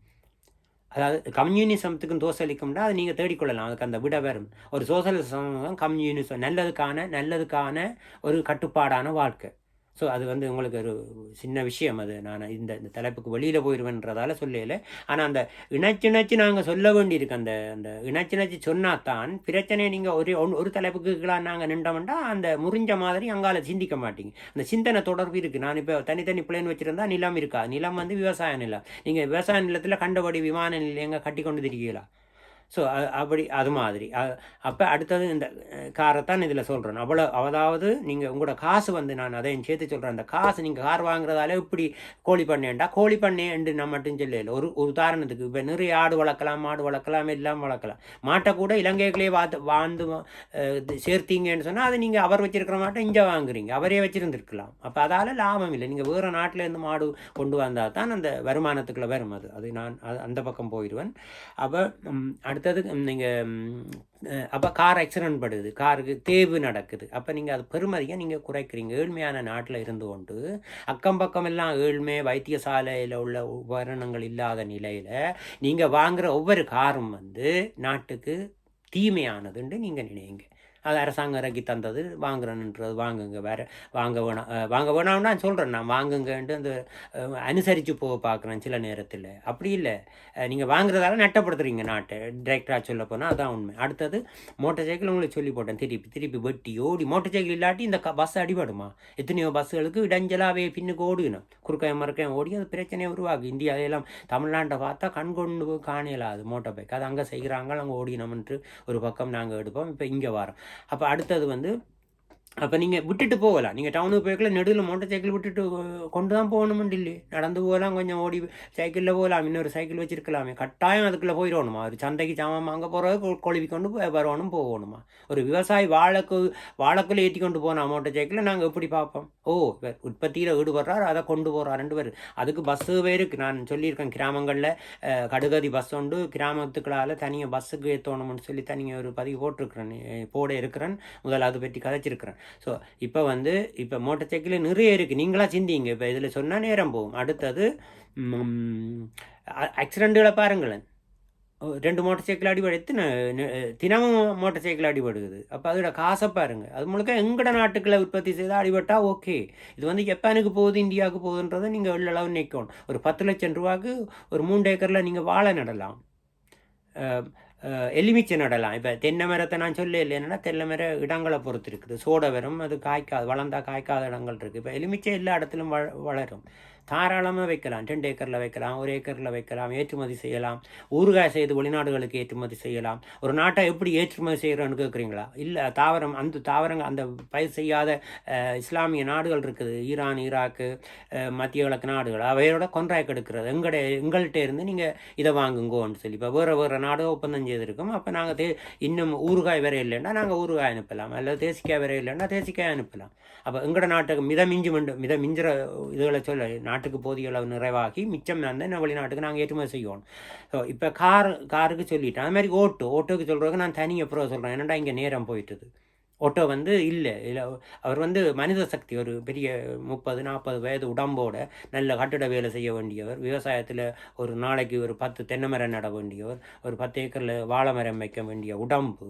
A: அதாவது கம்யூனிசத்துக்கும் சோசலிக்கும்னா அதை நீங்கள் தேடிக்கொள்ளலாம். அதுக்கு அந்த விட வரும். ஒரு சோசலிசம் கம்யூனிசம் நல்லதுக்கான ஒரு கட்டுப்பாடான வாழ்க்கை. ஸோ அது வந்து உங்களுக்கு ஒரு சின்ன விஷயம். அது நான் இந்த தலைப்புக்கு வெளியில் போயிடுவேன்றதால சொல்லலை. ஆனால் அந்த இணைச்சு நாங்கள் சொல்ல வேண்டியிருக்கு. அந்த இணைச்சு சொன்னால் தான் பிரச்சனையை நீங்கள் ஒரு தலைப்புக்கு நாங்கள் நின்றோம்னா அந்த முறிஞ்ச மாதிரி அங்கால சிந்திக்க மாட்டீங்க. அந்த சிந்தனை தொடர்பு இருக்குது. நான் இப்போ தனித்தனி பிளேன் வச்சுருந்தா நிலம் இருக்கா? நிலம் வந்து விவசாய நிலம். நீங்கள் விவசாய நிலத்தில் கண்டபடி விமான நிலையங்க கட்டி கொண்டு திரிக்கீங்களா? ஸோ அப்படி அது மாதிரி. அப்போ அடுத்தது இந்த காரைத்தான் இதில் சொல்கிறேன். அதாவது நீங்கள் உங்களோட காசு வந்து நான் அதையும் சேர்த்து சொல்கிறேன். அந்த காசு நீங்கள் கார் வாங்குறதால இப்படி கோழி பண்ணேன்டா கோழி பண்ணேன்ட்டு நான் மட்டும் சொல்லல. ஒரு உதாரணத்துக்கு இப்போ நிறைய ஆடு வளர்க்கலாம், மாடு வளர்க்கலாம், எல்லாம் வளர்க்கலாம். மாட்டை கூட இலங்கைகளே வாழ்ந்து சேர்த்தீங்கன்னு சொன்னால் அது நீங்கள் அவர் வச்சிருக்கிற மாட்டை இங்கே வாங்குறீங்க, அவரே வச்சுருந்துருக்கலாம். அப்போ அதால் லாபம் இல்லை. நீங்கள் வேறு நாட்டிலேருந்து மாடு கொண்டு வந்தால் தான் அந்த வருமானத்துக்குள்ளே வரும். அது நான் அந்த பக்கம் போயிடுவேன். அப்போ அடுத்தது நீங்கள் அப்போ கார் ஆக்சிடென்ட் படுது, காருக்கு தேய்வு நடக்குது. அப்போ நீங்கள் அது பெறுமதியை நீங்கள் குறைக்கிறீங்க. ஏழ்மையான நாட்டில் இருந்து கொண்டு அக்கம் பக்கம் எல்லாம் ஏழ்மை, வைத்தியசாலையில் உள்ள உபகரணங்கள் இல்லாத நிலையில் நீங்கள் வாங்குகிற ஒவ்வொரு காரும் வந்து நாட்டுக்கு தீமையானதுன்னு நீங்கள் நினைங்க. அது அரசாங்கம் இறக்கி தந்தது, வாங்குறேன்ன்றது வாங்குங்க, வேறு வாங்க வேணாம்னு நான் சொல்கிறேன். நான் வாங்குங்கன்ட்டு அந்த அனுசரித்து போக பார்க்குறேன் சில நேரத்தில். அப்படி இல்லை, நீங்கள் வாங்குறதால நட்டப்படுத்துறீங்க நாட்டை, டிரெக்டாக சொல்ல போனால் அதான் உண்மை. அடுத்தது மோட்டார் சைக்கிள் உங்களுக்கு சொல்லி போட்டேன், திருப்பி வெட்டி ஓடி. மோட்டார் சைக்கிள் இல்லாட்டி இந்த பஸ் அடிபடுமா? எத்தனையோ பஸ்ஸுகளுக்கு இடைஞ்சலாகவே பின்னுக்கு ஓடிக்கணும், குறுக்கையும் மறுக்கையும் ஓடி, அது பிரச்சனையை உருவாக்கு. இந்தியாவிலாம் தமிழ்நாட்டை பார்த்தா கண் கொண்டு காணலாது மோட்டார் பைக். அது அங்கே செய்கிறாங்க, அங்கே ஓடினோம்ன்ட்டு ஒரு பக்கம் நாங்கள் எடுப்போம். இப்போ இங்கே வரோம். அப்போ அடுத்தது வந்து அப்போ நீங்கள் விட்டுட்டு போகலாம். நீங்கள் டவுனுக்கு போய்க்கல நெடுவில் மோட்டார் சைக்கிள் விட்டுட்டு கொண்டு தான் போகணுமெண்டு இல்லை, நடந்து போகலாம், கொஞ்சம் ஓடி சைக்கிளில் போகலாம், இன்னொரு சைக்கிள் வச்சுருக்கலாமே. கட்டாயம் அதுக்குள்ளே போயிடணுமா? ஒரு சந்தைக்கு சாமான் வாங்க போகிறத கொழுவி கொண்டு வரணும், போகணுமா? ஒரு விவசாயி வாழைக்குள்ளே ஏற்றி கொண்டு போனால் மோட்டார் சைக்கிளில் நாங்கள் எப்படி பார்ப்போம்? ஓ, உற்பத்தியில் ஈடுபடுறார், அதை கொண்டு போகிறார் 2 பேர். அதுக்கு பஸ்ஸு இருக்குது. நான் சொல்லியிருக்கேன், கிராமங்களில் கடுகதி பஸ் உண்டு, கிராமத்துக்களால் தனியாக பஸ்ஸுக்கு ஏற்றணும்னு சொல்லி தனியாக ஒரு பதிவு போட இருக்கிறேன். முதல்ல அதை பற்றி கதைச்சிருக்கிறேன். ஸோ இப்போ மோட்டார் சைக்கிள் நிறைய இருக்குது, நீங்களாக சிந்திங்க. இப்போ இதில் சொன்னால் நேரம் போகும். அடுத்தது ஆக்சிடெண்ட்டுகளை பாருங்களேன். 2 மோட்டார் சைக்கிள் அடிபடு, தினமும் மோட்டார் சைக்கிள் அடிபடுகுது. அப்போ அதோட காசை பாருங்கள். அது முழுக்க எங்கட நாட்டுக்களை உற்பத்தி செய்தால் அடிபட்டால் ஓகே. இது வந்து ஜப்பானுக்கு போகுது, இந்தியாவுக்கு போகுதுன்றதை நீங்கள் எள்ளளவு நிற்கணும். ஒரு 10 லட்சம் ரூபாய்க்கு ஒரு 3 ஏக்கரில் நீங்கள் வாழை நடலாம், எலுமிச்சை நடலாம். இப்போ தென்னை மரத்தை நான் சொல்ல இல்லைன்னா, தென்னை மர இடங்களை பொறுத்து இருக்குது. சோடை வரும், அது காய்க்காது, வளர்ந்தால் காய்க்காத இடங்கள் இருக்குது. இப்போ எலுமிச்சை எல்லா இடத்துலையும் வளரும், தாராளமாக வைக்கலாம். 2 ஏக்கரில் வைக்கலாம், 1 ஏக்கரில் வைக்கலாம், ஏற்றுமதி செய்யலாம். ஊறுகாய் செய்து வெளிநாடுகளுக்கு ஏற்றுமதி செய்யலாம். ஒரு நாட்டை எப்படி ஏற்றுமதி செய்கிறோன்னு கேட்குறீங்களா? இல்லை, அந்த தாவரங்கள் அந்த பயிர் செய்யாத இஸ்லாமிய நாடுகள் இருக்குது, ஈரான், ஈராக்கு, மத்திய கிழக்கு நாடுகள், அவையோட கொன்றாய்க்கு எடுக்கிறது. எங்கள்கிட்ட இருந்து நீங்கள் இதை வாங்குங்கோன்னு சொல்லி. இப்போ வேறு நாடு ஒப்பந்தம் செய்திருக்கோம். அப்போ நாங்கள் இன்னும் ஊறுகாய் வரை இல்லைன்னா நாங்கள் ஊறுகாய் அனுப்பலாம், அல்லது தேசிக்காய் வரை இல்லைன்னா தேசிக்காய் அனுப்பலாம். அப்போ எங்களோட நாட்டுக்கு மிஞ்சுற இதுகளை சொல்ல, நாட்டுக்கு போதிய அளவு நிறைவாகி மிச்சம் வந்து வெளிநாட்டுக்கு நாங்கள் ஏற்றுமதி செய்வோம். ஸோ இப்போ காருக்கு சொல்லிட்டேன். அது மாதிரி ஓட்டோக்கு சொல்கிறதுக்கு நான் தனி அப்புறம் சொல்கிறேன், என்னடா இங்கே நேரம் போயிட்டுது. ஓட்டோ வந்து இல்லை, அவர் வந்து மனித சக்தி, ஒரு பெரிய 30-40 வயது உடம்போட நல்ல கட்டிட வேலை செய்ய வேண்டியவர், விவசாயத்தில் ஒரு நாளைக்கு ஒரு 10 தென்னை மரம் நட வேண்டியவர், ஒரு 10 ஏக்கரில் வாழை மரம் வைக்க வேண்டிய உடம்பு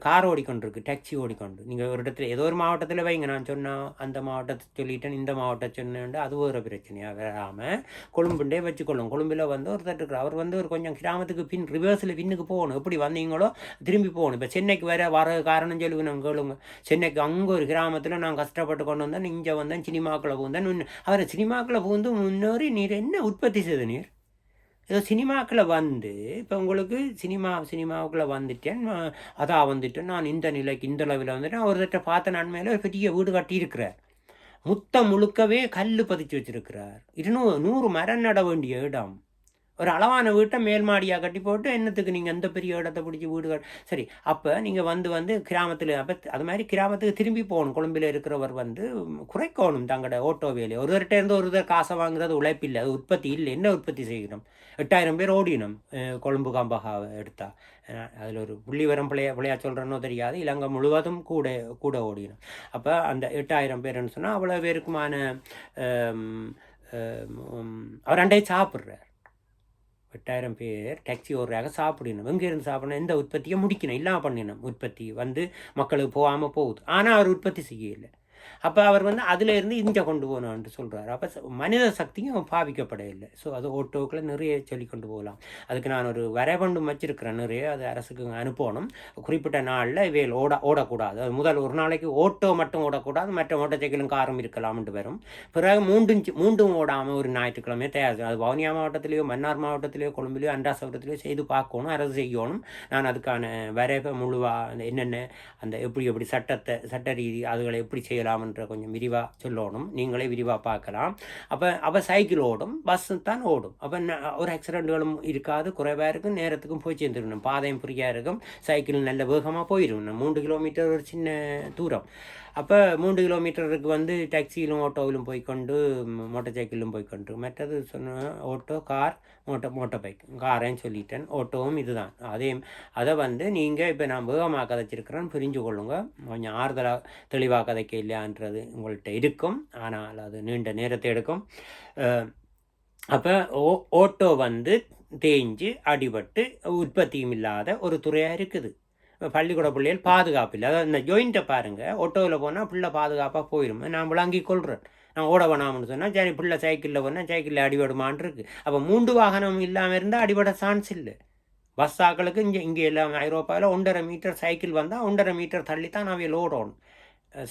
A: கார் ஓடிக்கொண்டிருக்கு, டாக்ஸி ஓடிக்கொண்டு. நீங்கள் ஒரு இடத்துல ஏதோ ஒரு மாவட்டத்தில் வைங்க, நான் சொன்னால் அந்த மாவட்டத்தை சொல்லிட்டேன், இந்த மாவட்டம் சொன்னேன், அது ஒரு பிரச்சனையாக வராமல் கொழும்புண்டே வச்சுக்கொள்ளும். கொழும்பில் வந்து ஒரு தட்டுக்கிறார், அவர் வந்து ஒரு கொஞ்சம் கிராமத்துக்கு ரிவர்ஸில் பின்னுக்கு போகணும். எப்படி வந்தீங்களோ திரும்பி போகணும். இப்போ சென்னைக்கு வர காரணம் சொல்லி நான் கேளுங்க. சென்னைக்கு அங்கே ஒரு கிராமத்தில் நான் கஷ்டப்பட்டு கொண்டு வந்தேன், இங்கே வந்தேன், சினிமாக்களை பூந்தேன். அவர் சினிமாக்களை பூந்து முன்னேறி நீர் என்ன உற்பத்தி செய்த நீர்? ஏதோ சினிமாக்களை வந்து இப்போ உங்களுக்கு சினிமாவுக்குள்ளே வந்துட்டேன், அதான் வந்துட்டேன், நான் இந்த நிலைக்கு இந்த அளவில் வந்துட்டேன். அவர்கிட்ட பார்த்த நன்மையில் ஒரு பெரிய வீடு கட்டியிருக்கிறார், முழுக்கவே கல் பதிச்சு வச்சிருக்கிறார், 100 மரம் நட வேண்டிய இடம், ஒரு அளவான வீட்டை மேல் மாடியாக கட்டி போட்டு என்னத்துக்கு நீங்கள் எந்த பெரிய இடத்தை பிடிச்சி வீடு சரி. அப்போ நீங்கள் வந்து கிராமத்தில், அப்போ அது மாதிரி கிராமத்துக்கு திரும்பி போகணும். கொழும்பில் இருக்கிறவர் வந்து குறைக்கணும் தங்களோட ஓட்டோ வேலையை. ஒருவர்கிட்ட இருந்து ஒருவர் காசை வாங்குறது உழைப்பில்லை, அது உற்பத்தி இல்லை. என்ன உற்பத்தி செய்யணும்? 8000 பேர் ஓடினோம் கொழும்பு கம்பகாவை எடுத்தால். அதில் ஒரு புள்ளிவரம் பிள்ளையா சொல்கிறேன்னோ தெரியாது, இலங்கை முழுவதும் கூட ஓடினோம். அப்போ அந்த 8000 பேருன்னு சொன்னால் அவ்வளோ பேருக்குமான அவர் அண்டையை சாப்பிட்றார். 8000 பேர் டாக்ஸி ஓடுறாங்க, சாப்பிடணும். எங்கே இருந்து சாப்பிடணும்? எந்த உற்பத்தியை முடிக்கணும், இல்லாமல் பண்ணிடணும். உற்பத்தி வந்து மக்களுக்கு போகாமல் போகுது, ஆனால் அவர் உற்பத்தி செய்யலை. அப்போ அவர் வந்து அதில் இருந்து இங்கே கொண்டு போகணும்னு சொல்கிறார். அப்போ மனித சக்தியும் பாவிக்கப்படவில்லை. ஸோ அது ஓட்டோக்களை நிறைய சொல்லி கொண்டு போகலாம். அதுக்கு நான் ஒரு வரைபண்டும் வச்சிருக்கிறேன் நிறைய, அது அரசுக்கு அனுப்பணும். குறிப்பிட்ட நாளில் இவையில் ஓடக்கூடாது. அது முதல் ஒரு நாளைக்கு ஓட்டோ மட்டும் ஓடக்கூடாது, மற்ற மோட்டார் சைக்கிளும் காரும் இருக்கலாம்னு வரும். பிறகு மூண்டும் ஓடாமல் ஒரு ஞாயிற்றுக்கிழமை தயார். அது வவுனியா மாவட்டத்திலேயோ மன்னார் மாவட்டத்திலேயோ கொழும்பிலேயோ அண்டாசபுரத்திலேயோ செய்து பார்க்கணும், அரசு செய்யணும். நான் அதுக்கான வரைவை முழுவாக என்னென்ன அந்த எப்படி சட்ட ரீதி அதுகளை எப்படி செய்யலாம் செய்யலாம்ன்ற கொஞ்சம் விரிவாக சொல்லணும், நீங்களே விரிவாக பார்க்கலாம். அப்போ சைக்கிள் ஓடும், பஸ்ஸு தான் ஓடும். அப்போ ஒரு ஆக்சிடெண்ட்டுகளும் இருக்காது, குறைவாக இருக்கும், நேரத்துக்கும் போய் சேர்ந்துடணும், பாதையும் ஃப்ரீயாக இருக்கும், சைக்கிள் நல்ல வேகமாக போயிடும். 3 கிலோமீட்டர் ஒரு சின்ன தூரம். அப்போ 3 கிலோமீட்டருக்கு வந்து டாக்ஸியிலும் ஓட்டோவிலும் போய்க்கொண்டு மோட்டர் சைக்கிளும் போய்க்கொண்டு, மற்றது சொன்ன ஓட்டோ, கார், மோட்டர் பைக். காரையும் சொல்லிட்டேன், ஓட்டோவும் இதுதான். அதை வந்து நீங்கள் இப்போ நான் வேகமாக கதைச்சிருக்கிறேன்னு புரிஞ்சு கொள்ளுங்க, கொஞ்சம் ஆறுதலாக தெளிவாக கதைக்க இல்லையான்றது உங்கள்கிட்ட இருக்கும், ஆனால் அது நீண்ட நேரத்தை எடுக்கும். அப்போ ஓட்டோ வந்து தேஞ்சு அடிபட்டு உற்பத்தியும் இல்லாத ஒரு துறையாக இருக்குது. பள்ளிக்கூட பிள்ளைகள் பாதுகாப்பு இல்லை. அதாவது இந்த ஜாயிண்ட்டை பாருங்கள், ஆட்டோவில் போனால் பிள்ளை பாதுகாப்பாக போயிடும், நான் விளங்கி கொள்கிறேன். நான் ஓட வேணாம்னு சொன்னால் சரி, பிள்ளை சைக்கிளில் போனால் சைக்கிளில் அடிபடுமான் இருக்குது. அப்போ 3 வாகனம் இல்லாமல் இருந்தால் அடிபட சான்ஸ் இல்லை. பஸ் ஆக்களுக்கு இங்கே எல்லாம் ஐரோப்பாவில் 1.5 மீட்டர் சைக்கிள் வந்தால் 1.5 மீட்டர் தள்ளி தான் அவையில் ஓடணும்.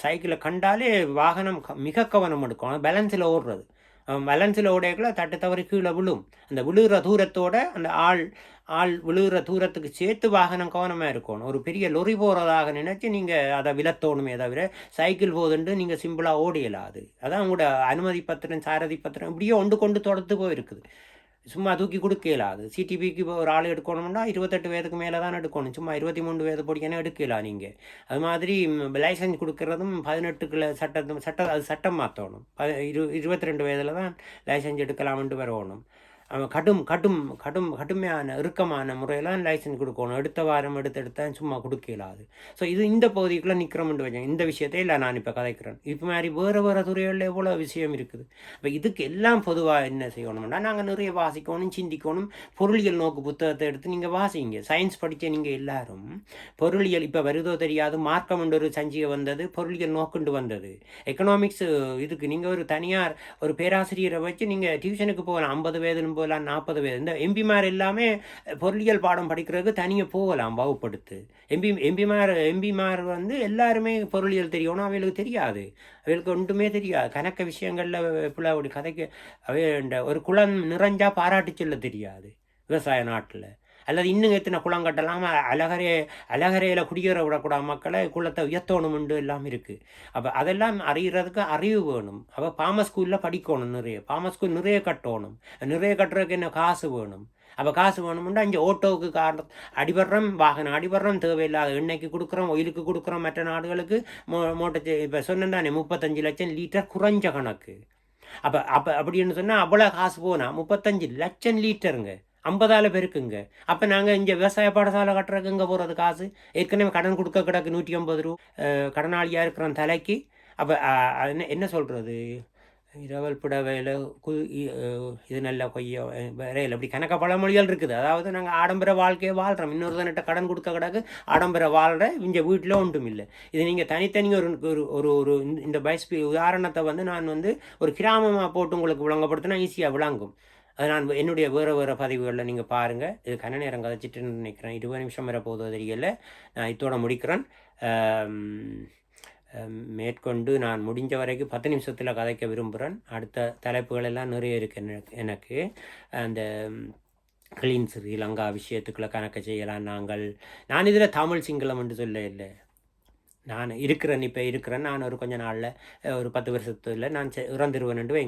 A: சைக்கிளை கண்டாலே வாகனம் மிக கவனம் எடுக்கணும், பேலன்ஸில் ஓடுறது. பேலன்ஸில் ஓடையக்குள்ள தட்டு தவறி கீழே விழும். அந்த விழுகிற தூரத்தோட அந்த ஆள் விழுகிற தூரத்துக்கு சேர்த்து வாகனம் கவனமாக இருக்கணும். ஒரு பெரிய லொரி போகிறதாக நினச்சி நீங்கள் அதை விலத்தோணுமே தவிர சைக்கிள் போதுண்டு நீங்கள் சிம்பிளாக ஓடியலாது. அதான் உங்களோட அனுமதி பத்திரம், சாரதி பத்திரம் இப்படியே கொண்டு தொடர்ந்து போயிருக்குது. சும்மா தூக்கி கொடுக்கலாது. சிடிபிக்கு ஒரு ஆள் எடுக்கணும்னா 28 வயதுக்கு மேலே தான் எடுக்கணும், சும்மா 23 வயது படிக்கணும் எடுக்கலாம் நீங்கள். அது மாதிரி லைசன்ஸ் கொடுக்கறதும் 18 அது சட்டம் மாற்றணும். 22 வயதில் தான் லைசன்ஸ் எடுக்கலாம்ன்ட்டு வரணும். கடுமையான இறுக்கமான முறையெல்லாம் லைசன்ஸ் கொடுக்கணும். எடுத்த வாரம் எடுத்தான் சும்மா கொடுக்கலாது. ஸோ இந்த பகுதிக்குள்ளே நிற்கிறோம்னு வச்சேன். இந்த விஷயத்தை இல்லை நான் இப்போ கதைக்கிறேன். இப்போ மாதிரி வேறு துறைகளில் எவ்வளோ விஷயம் இருக்குது. இப்போ இதுக்கு எல்லாம் பொதுவாக என்ன செய்யணும்னா, நாங்கள் நிறைய வாசிக்கணும், சிந்திக்கணும். பொருளியல் நோக்கு புத்தகத்தை எடுத்து நீங்கள் வாசிங்க. சயின்ஸ் படித்த நீங்கள் எல்லாரும் பொருளியல் இப்போ வருதோ தெரியாது, மார்க்கம் ஒரு சஞ்சிகை வந்தது, பொருளியல் நோக்குண்டு வந்தது. எக்கனாமிக்ஸ் இதுக்கு நீங்கள் ஒரு தனியார் ஒரு பேராசிரியரை வச்சு நீங்கள் டியூஷனுக்கு போகலாம். 50 வயதுன்னு போகலாம், 40 வயது. இந்த எம்பிமார் எல்லாமே பொருளியல் பாடம் படிக்கிறதுக்கு தனியாக போகலாம் வகுப்படுத்து. எம்பிமார் வந்து எல்லாருமே பொருளியல் தெரியணும், அவைகளுக்கு தெரியாது, அவைகளுக்கு ஒன்றுமே தெரியாது. கணக்க விஷயங்களில் பிள்ளை ஒரு கதைக்கு அவை ஒரு குளம் நிறைஞ்சா பாராட்டி சொல்ல தெரியாது விவசாய நாட்டில். அல்லது இன்னும் எத்தனை குளம் கட்டலாம், அழகரையில் குடியேற விடக்கூடாது, மக்களை குளத்தை உயர்த்தணும்னு எல்லாம் இருக்குது. அப்போ அதெல்லாம் அறிகிறதுக்கு அறிவு வேணும். அப்போ பாம ஸ்கூலில் படிக்கணும், பாம ஸ்கூல் நிறைய கட்டணும். நிறைய கட்டுறதுக்கு என்ன காசு வேணும். அப்போ காசு வேணும்னா இங்கே ஓட்டோவுக்கு அடிபடுறோம், வாகனம் அடிபடுறோம், தேவையில்லாத எண்ணெய்க்கு கொடுக்குறோம், ஒயிலுக்கு கொடுக்குறோம். மற்ற நாடுகளுக்கு மோட்டர் இப்போ சொன்னேன் தானே 35 லட்சம் லிட்டர் குறைஞ்ச கணக்கு. அப்படின்னு சொன்னால் அவ்வளோ காசு போனால் 35 லட்சம் லிட்டருங்க, 50 பேருக்குங்க. அப்போ நாங்கள் இங்கே விவசாய பாடசாலை கட்டுறதுக்கு இங்கே போகிறது காசு. ஏற்கனவே கடன் கொடுக்க கிடக்கு 150 ரூபா கடனாளியாக இருக்கிறோம் தலைக்கு. அப்போ என்ன சொல்கிறது, இரவல் புடவையில் இது நல்ல கொய்யோ வரையில் அப்படி கணக்க பழமொழிகள் இருக்குது. அதாவது நாங்கள் ஆடம்பர வாழ்க்கையை வாழ்கிறோம், இன்னொரு தன்னிட்ட கடன் கொடுக்க கிடக்கு ஆடம்பர வாழ்கிற இங்கே வீட்டில் ஒன்றும் இல்லை. இது நீங்கள் தனித்தனி ஒரு இந்த உதாரணத்தை வந்து நான் வந்து ஒரு கிராமமாக போட்டு உங்களுக்கு விளங்கப்படுத்தினா ஈஸியாக விளங்கும். அது நான் என்னுடைய வேறு பதிவுகளில் நீங்கள் பாருங்கள். இது கன நேரம் கதைச்சிட்டுன்னு நினைக்கிறேன், 20 நிமிஷம் வர போதோ தெரியல. நான் இதோட முடிக்கிறேன். மேற்கொண்டு நான் முடிஞ்ச வரைக்கும் 10 நிமிஷத்தில் கதைக்க விரும்புகிறேன். அடுத்த தலைப்புகள் எல்லாம் நிறைய இருக்குது எனக்கு. அந்த கிளீன் ஸ்ரீலங்கா விஷயத்துக்குள்ளே கணக்க செய்யலாம். நான் இதில் தமிழ் சிங்களம் என்று சொல்ல இல்லை, நான் இப்போ இருக்கிறேன். நான் ஒரு கொஞ்ச நாளில் ஒரு 10 வருஷத்தில் நான்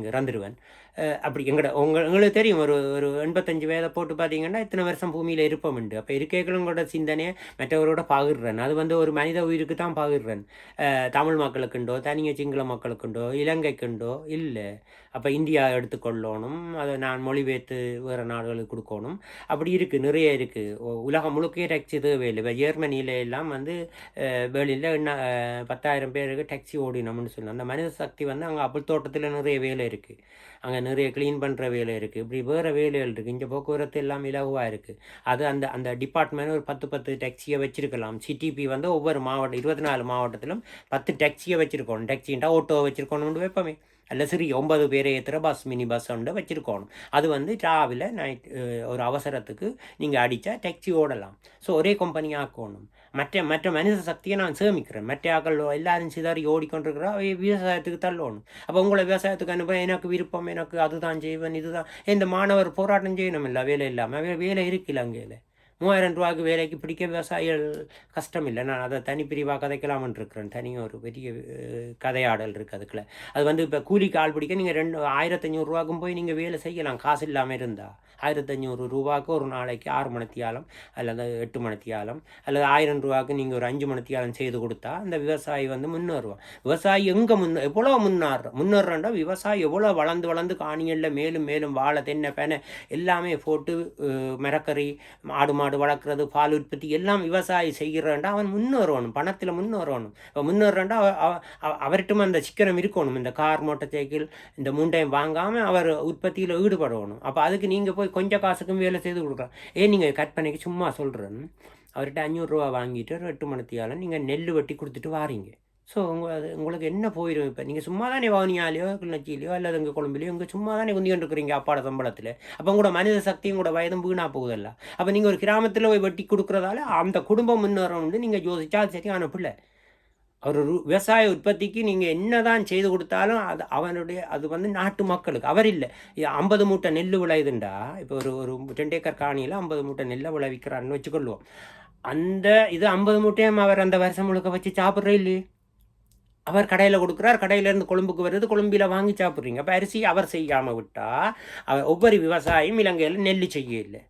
A: இறந்துருவேன். அப்படி உங்களுக்கு தெரியும், ஒரு 85 வயதை போட்டு பார்த்தீங்கன்னா இத்தனை வருஷம் பூமியில் இருப்போம்ண்டு. அப்போ இருக்கைகளோட சிந்தனையை மற்றவரோட பகிர்றேன். அது வந்து ஒரு மனித உயிருக்கு தான் பகிர்றேன். தமிழ் மக்களுக்குண்டோ, தனியாக சிங்கள மக்களுக்குண்டோ, இலங்கைக்குண்டோ இல்லை. அப்போ இந்தியா எடுத்துக்கொள்ளணும், அதை நான் மொழிபெயர்த்து வேறு நாடுகளுக்கு கொடுக்கணும். அப்படி இருக்குது, நிறைய இருக்குது. உலகம் முழுக்க டாக்ஸி தேவையில்லை. இப்போ ஜெர்மனியில் எல்லாம் வந்து வேலையில் 10,000 பேருக்கு டாக்ஸி ஓடினோம்னு சொல்லணும். அந்த மனித சக்தி வந்து அங்கே அப்பள் தோட்டத்தில் நிறைய வேலை இருக்குது, அங்கே நிறைய க்ளீன் பண்ணுற வேலை இருக்குது, இப்படி வேறு வேலைகள் இருக்குது. இங்கே போக்குவரத்து எல்லாம் இலகுவாக இருக்குது. அது அந்த டிபார்ட்மெண்ட் ஒரு 10 டாக்ஸியை வச்சுருக்கலாம். சிடிபி வந்து ஒவ்வொரு மாவட்டம் 24 மாவட்டத்திலும் 10 டாக்ஸியை வச்சுருக்கணும். டாக்ஸின்ட்டா ஓட்டோவை வச்சுருக்கணும்னு வைப்போமே, அல்ல சரி 9 பேரை ஏற்றுற மினி பஸ் ஒன்று வச்சுருக்கணும். அது வந்து டிராவில் நைட் ஒரு அவசரத்துக்கு நீங்கள் அடித்தா டாக்ஸி ஓடலாம். ஸோ ஒரே கம்பெனி ஆக்கணும். மற்ற மனித சக்தியை நான் சேமிக்கிறேன். மற்ற ஆக்கள் எல்லாரும் சிதறி ஓடிக்கொண்டிருக்கிறா, விவசாயத்துக்கு தள்ளணும். அப்போ உங்களை விவசாயத்துக்கு அனுப்ப எனக்கு விருப்பம், எனக்கு அதுதான் செய்வேன், இதுதான். இந்த மாணவர் போராட்டம் செய்யணும் இல்லை, வேலை இல்லாமல் வேலை இருக்குல்ல. அங்கேயில் ரூ. 3000 வேலைக்கு பிடிக்க விவசாயிகள் கஷ்டம் இல்லை. நான் அதை தனிப்பிரிவாக கதைக்கலாம்னு இருக்கிறேன். தனியாக ஒரு பெரிய கதையாடல் இருக்குது அதுக்குள்ள. அது வந்து இப்போ கூலிக்கு ஆள் பிடிக்க நீங்கள் 1500 போய் நீங்கள் வேலை செய்யலாம் காசு இல்லாமல் இருந்தால். 1500 ஒரு நாளைக்கு 6 மணித்தியாலம் அல்லது 8 மணித்தியாலம் அல்லது 1000 நீங்கள் ஒரு 5 மணித்தியாலம் செய்து கொடுத்தா அந்த விவசாயி வந்து முன்னேறுவான். விவசாயி எங்கே எவ்வளோ முன்னேறா விவசாயி எவ்வளோ வளர்ந்து காணிகளில் மேலும் மேலும் வாழை தென்னை பேனை எல்லாமே போட்டு மரக்கறி ஆடு மாடு வளர்க்குறது பால் உற்பத்தி எல்லாம் விவசாயி செய்கிறான்டா அவன் முன்னேறணும், பணத்தில் முன்னேறணும். இப்போ முன்னேறான்டா அவர்கிட்ட அந்த சிக்கனம் இருக்கணும். இந்த கார் மோட்டார் சைக்கிள் இந்த முண்டையும் வாங்காமல் அவர் உற்பத்தியில் ஈடுபடணும். அப்போ அதுக்கு நீங்கள் போய் கொஞ்சம் காசுக்கும் வேலை செய்து கொடுக்கலாம். நீங்கள் கற்பனைக்கு சும்மா சொல்கிறேன். அவர்கிட்ட 500 வாங்கிட்டு 8 மணித்தியாலும் நீங்கள் நெல் வெட்டி கொடுத்துட்டு வாரீங்க. ஸோ உங்களுக்கு என்ன போயிடும்? இப்போ நீங்கள் சும்மா தானே வவுனியாலையோ கிளர்ச்சியிலையோ அல்லது எங்கள் கொழும்புலையோ இங்கே சும்மா தானே குந்திக்கிட்டு இருக்கிறீங்க அப்பாட சம்பளத்தில். அப்போ உங்களோட மனித சக்தியும் கூட வயதும் வீணாக போகுதல்ல. அப்போ நீங்கள் ஒரு கிராமத்தில் போய் வெட்டி கொடுக்குறதால அந்த குடும்பம் முன்னேறணும்னு நீங்கள் யோசிச்சா அது சரியான பிள்ளை. ஒரு விவசாய உற்பத்திக்கு நீங்கள் என்ன தான் செய்து கொடுத்தாலும் அது வந்து நாட்டு மக்களுக்கு அவர் இல்லை. 50 மூட்டை நெல் விளையுதுண்டா, இப்போ ஒரு 2 ஏக்கர் காணியில் 50 மூட்டை நெல்லை விளைவிக்கிறாருன்னு வச்சுக்கொள்வோம். அந்த இது 50 மூட்டையும் அவர் அந்த வருஷம் முழுக்க வச்சு சாப்பிட்றே இல்லையே. அவர் கடையில் கொடுக்குறார், கடையிலேருந்து கொழும்புக்கு வருது, கொழும்பில் வாங்கி சாப்பிட்றீங்க. அப்போ அரிசி அவர் செய்யாமல் விட்டால் ஒவ்வொரு விவசாயியும் இலங்கையில் நெல் செய்ய இல்லை.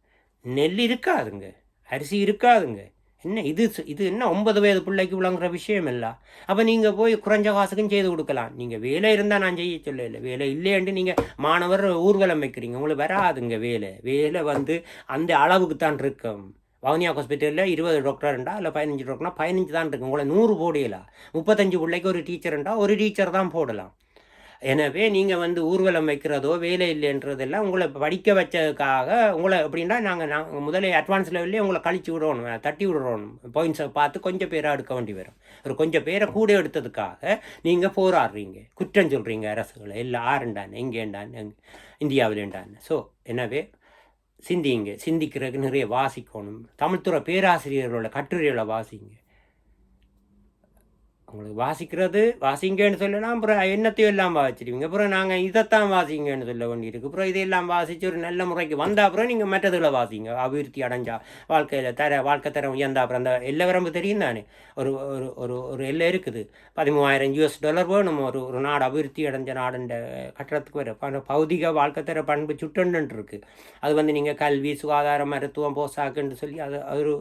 A: நெல் இருக்காதுங்க, அரிசி இருக்காதுங்க. என்ன இது என்ன 9 வயது பிள்ளைக்கு விளங்குற விஷயம் இல்லை. அப்போ நீங்கள் போய் குறைஞ்ச காசுக்கும் செய்து கொடுக்கலாம். நீங்கள் வேலை இருந்தால் நான் செய்ய சொல்ல இல்லை, வேலை இல்லைன்ட்டு நீங்கள் மாணவர் ஊர்வலம் வைக்கிறீங்க, உங்களுக்கு வராதுங்க. வேலை வந்து அந்த அளவுக்கு தான் இருக்கும். வவுனியா ஹாஸ்பிட்டலில் 20 டாக்டர்ண்டா இல்லை 15 டாக்டர்னா 15 தான் இருக்குது. உங்களை 100 போடலாம். 35 பிள்ளைக்கு ஒரு டீச்சர்ண்டா ஒரு டீச்சர் தான் போடலாம். எனவே நீங்கள் வந்து ஊர்வலம் வைக்கிறதோ வேலை இல்லைன்றதெல்லாம் உங்களை படிக்க வச்சதுக்காக உங்களை எப்படின்னா நாங்கள் முதலே அட்வான்ஸ் லெவல்லே உங்களை கழிச்சு விடணும், தட்டி விடணும். பாயிண்ட்ஸை பார்த்து கொஞ்சம் பேராக எடுக்க வேண்டி வரும். ஒரு கொஞ்சம் பேரை கூட எடுத்ததுக்காக நீங்கள் போராடுறீங்க, குற்றம் சொல்கிறீங்க அரசுகளை. எல்லாம் ஆறுண்டான் எங்கேண்டான் இந்தியாவிலேண்டான். ஸோ எனவே சிந்திக்கிறதுக்கு நிறைய வாசிக்கணும். தமிழ்துறை பேராசிரியர்களோட கட்டுரைகளை வாசிங்க. உங்களுக்கு வாசிங்கன்னு சொல்லலாம். அப்புறம் என்னத்தையும் எல்லாம் வாசிச்சிடுவீங்க. அப்புறம் நாங்கள் இதைத்தான் வாசிங்கன்னு சொல்ல வேண்டியிருக்கு. அப்புறம் இதையெல்லாம் வாசித்து ஒரு நல்ல முறைக்கு வந்தால் அப்புறம் நீங்கள் மற்றதுகளை வாசிங்க. அபிவிருத்தி அடைஞ்சா வாழ்க்கை தரம் உயர்ந்தா அப்புறம் அந்த எல்லை வரம்பு தெரியும் தானே. ஒரு ஒரு ஒரு எல்லை இருக்குது. $10,000 வேணும் ஒரு நாடு அபிவிருத்தி அடைஞ்ச நாடுன்ற கட்டடத்துக்கு வர பௌதிக வாழ்க்கை தர பண்பு சுட்டுன்னு இருக்குது. அது வந்து நீங்கள் கல்வி சுகாதாரம் மருத்துவம் போசாக்குன்னு சொல்லி அது ஒரு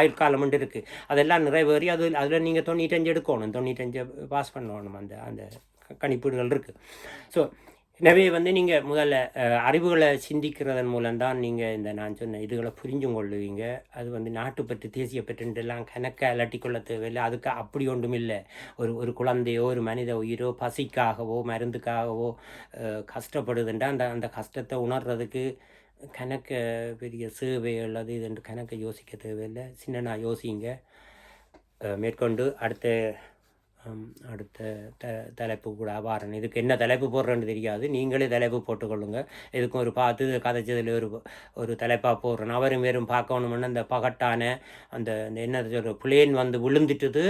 A: ஆயுட்காலம் இருக்குது. அதெல்லாம் நிறைவேறி அதில் நீங்கள் 95 எடுக்கணும், 95 பாஸ் பண்ணணும். அந்த கணிப்பீடுகள் இருக்குது. ஸோ எனவே வந்து நீங்கள் முதல்ல அறிவுகளை சிந்திக்கிறதன் மூலம்தான் நீங்கள் இந்த நான் சொன்ன இதுகளை புரிஞ்சு கொள்ளுவீங்க. அது வந்து நாட்டுப்பற்று தேசியப்பற்றுலாம் கணக்கை அலட்டிக்கொள்ள தேவையில்லை. அதுக்கு அப்படி ஒன்றும் இல்லை. ஒரு குழந்தையோ ஒரு மனித உயிரோ பசிக்காகவோ மருந்துக்காகவோ கஷ்டப்படுதுன்றா அந்த கஷ்டத்தை உணர்றதுக்கு கணக்கை பெரிய சேவை அல்லது இதுன்று கணக்கை யோசிக்க தேவையில்லை. சின்ன யோசிங்க. மேற்கொண்டு அடுத்த தலைப்பு கூட வாரன். இதுக்கு என்ன தலைப்பு போடுறேன்னு தெரியாது, நீங்களே தலைப்பு போட்டுக்கொள்ளுங்க. இதுக்கும் ஒரு பார்த்து கதைச்சதில் ஒரு தலைப்பாக போடுறேன். அவரும் வேறும் பார்க்கணுமுன்னு அந்த பகட்டான அந்த என்ன சொல்கிற பிளேன் வந்து விழுந்துட்டுது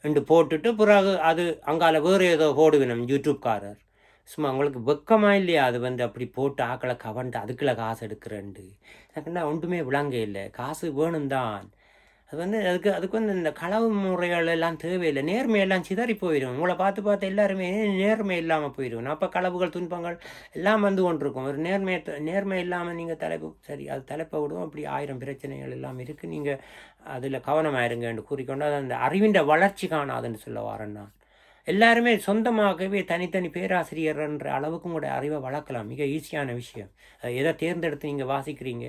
A: ரெண்டு போட்டுட்டு பிறகு அது அங்கால வேறு ஏதோ போடுவேணும் யூடியூப்காரர். சும்மா உங்களுக்கு வெக்கமாக இல்லையா? அது வந்து அப்படி போட்டு ஆக்களை கவண்டு அதுக்குள்ள காசு எடுக்கிறேன்ட்டு எனக்குன்னா ஒன்றுமே விளங்க இல்லை. காசு வேணும் தான். அது வந்து அதுக்கு வந்து இந்த களவு முறைகள் எல்லாம் தேவையில்லை. நேர்மையெல்லாம் சிதறி போயிடும். உங்களை பார்த்து எல்லாருமே நேர்மை இல்லாமல் போயிடும். அப்போ களவுகள் துன்பங்கள் எல்லாம் வந்து கொண்டிருக்கும். ஒரு நேர்மை இல்லாமல் நீங்கள் சரி அது தலைப்பை விடுவோம். அப்படி 1000 பிரச்சனைகள் எல்லாம் இருக்குது. நீங்கள் அதில் கவனமாயிருங்கன்னு கூறிக்கொண்டு அது அந்த அறிவின் வளர்ச்சி காணாதுன்னு சொல்ல வரேன் நான். எல்லாருமே சொந்தமாகவே தனித்தனி பேராசிரியர்ன்ற அளவுக்கும் கூட அறிவை வளர்க்கலாம். மிக ஈஸியான விஷயம். எதை தேர்ந்தெடுத்து நீங்கள் வாசிக்கிறீங்க,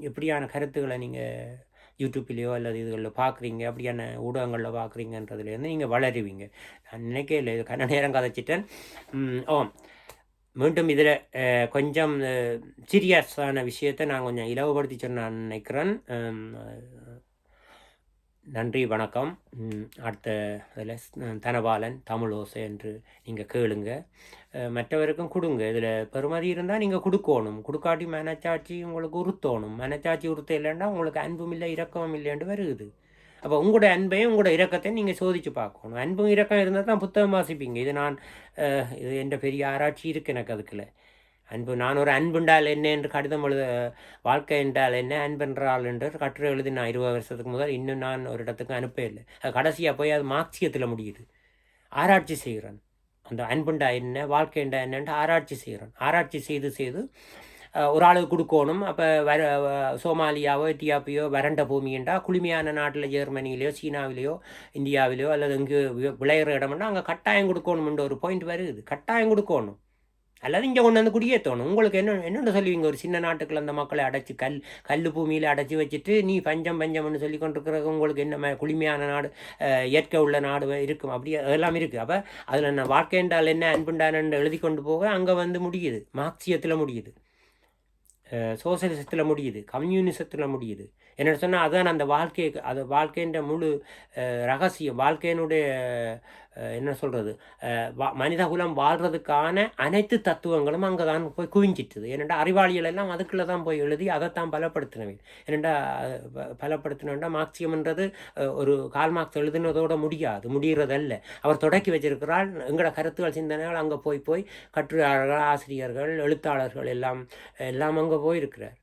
A: எப்படியான கருத்துக்களை நீங்கள் யூடியூப்லேயோ அல்லது இதுகளில் பார்க்குறீங்க, அப்படியான ஊடகங்களில் பார்க்குறீங்கன்றதுலேருந்து நீங்கள் வளருவீங்க. நான் நினைக்கல இது கண்ண நேரம் கதைச்சிட்டேன். மீண்டும் இதில் கொஞ்சம் சீரியஸான விஷயத்தை நான் கொஞ்சம் இலவுபடுத்தி சொன்னான்னு நினைக்கிறேன். நன்றி, வணக்கம். அடுத்த இதில் தனபாலன் தமிழோசை என்று நீங்கள் கேளுங்க, மற்றவருக்கும் கொடுங்க. இதில் பெருமதி இருந்தால் நீங்கள் கொடுக்கணும். கொடுக்காட்டி மனச்சாட்சி உங்களுக்கு உறுத்தணும். மனச்சாட்சி உறுத்த இல்லைன்னா உங்களுக்கு அன்பும் இல்லை இரக்கமும் இல்லைன்னு வருகுது. அப்போ உங்களோட அன்பையும் உங்களோட இரக்கத்தையும் நீங்கள் சோதித்து பார்க்கணும். அன்பும் இரக்கம் இருந்தால் தான் புத்தகம் வாசிப்பீங்க. இது எந்த பெரிய ஆராய்ச்சி இருக்குது எனக்கு அதுக்குள்ள. அன்பு நான் ஒரு அன்புண்டால் என்ன என்று கடிதம் எழுத வாழ்க்கை என்றால் என்ன அன்பென்றால் என்று கட்டுரை எழுதி நான் 20 வருஷத்துக்கு முதல் இன்னும் நான் ஒரு இடத்துக்கு அனுப்பவே இல்லை. அது கடைசியாக போய் அது மார்க்சியத்தில் முடியுது. ஆராய்ச்சி செய்கிறேன். அந்த அன்புண்டா என்ன வாழ்க்கைண்டா என்னன்ட்டு ஆராய்ச்சி செய்கிறேன். ஆராய்ச்சி செய்து செய்து ஒரு ஆளுக்கு கொடுக்கணும். அப்போ சோமாலியாவோ எத்தியோப்பியோ வறண்ட பூமிண்டா குளுமையான நாட்டில் ஜெர்மனியிலையோ சீனாவிலையோ இந்தியாவிலையோ அல்லது இங்கே விளையிற இடம்னா அங்கே கட்டாயம் கொடுக்கணும்ன்ற ஒரு பாயிண்ட் வருது. கட்டாயம் கொடுக்கணும். அல்லது இங்கே கொண்டு வந்து குடியேற்றணும். உங்களுக்கு என்னென்னு சொல்லுவீங்க? ஒரு சின்ன நாட்டுக்குள்ள அந்த மக்களை அடைச்சி கல் பூமியில் அடைச்சி வச்சுட்டு நீ பஞ்சம்னு சொல்லி கொண்டிருக்கிறது உங்களுக்கு என்ன குளுமையான நாடு இயற்கை உள்ள நாடு இருக்கும். அப்படி அதெல்லாம் இருக்குது. அப்போ அதில் நான் வாழ்க்கை என்றால் என்ன அன்புண்டானு எழுதி கொண்டு போக அங்கே வந்து முடியுது. மார்க்சியத்தில் முடியுது, சோசியலிசத்தில் முடியுது, கம்யூனிசத்தில் முடியுது. என்னென்னு சொன்னால் அதுதான் அந்த அது வாழ்க்கைன்ற முழு ரகசியம். வாழ்க்கையினுடைய என்ன சொல்கிறது, மனித குலம் வாழ்கிறதுக்கான அனைத்து தத்துவங்களும் அங்கே தான் போய் குவிஞ்சிட்டுது. ஏனெண்டா அறிவாளிகள் எல்லாம் அதுக்குள்ளே தான் போய் எழுதி அதைத்தான் பலப்படுத்தினவை. ஏனெண்டா பலப்படுத்தினோண்டா மார்க்சியம்ன்றது ஒரு கால் மார்க்ஸ் எழுதுனதோட முடிகிறதல்ல. அவர் தொடக்கி வச்சிருக்கிறார். எங்களோட கருத்துக்கள் சிந்தனைகள் அங்கே போய் கட்டுரையாளர்கள், ஆசிரியர்கள், எழுத்தாளர்கள் எல்லாம் அங்கே போயிருக்கிறார்.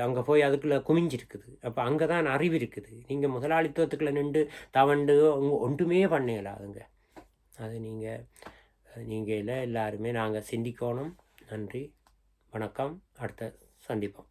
A: அங்கே போய் அதுக்குள்ளே குமிஞ்சிருக்குது. அப்போ அங்கே தான் அறிவு இருக்குது. நீங்கள் முதலாளித்துவத்துக்குள்ளே நின்று தவண்டு ஒன்றுமே பண்ணலாதுங்க. அது நீங்கள் எல்லாருமே நாங்கள் சிந்திக்கணும். நன்றி, வணக்கம், அடுத்த சந்திப்போம்.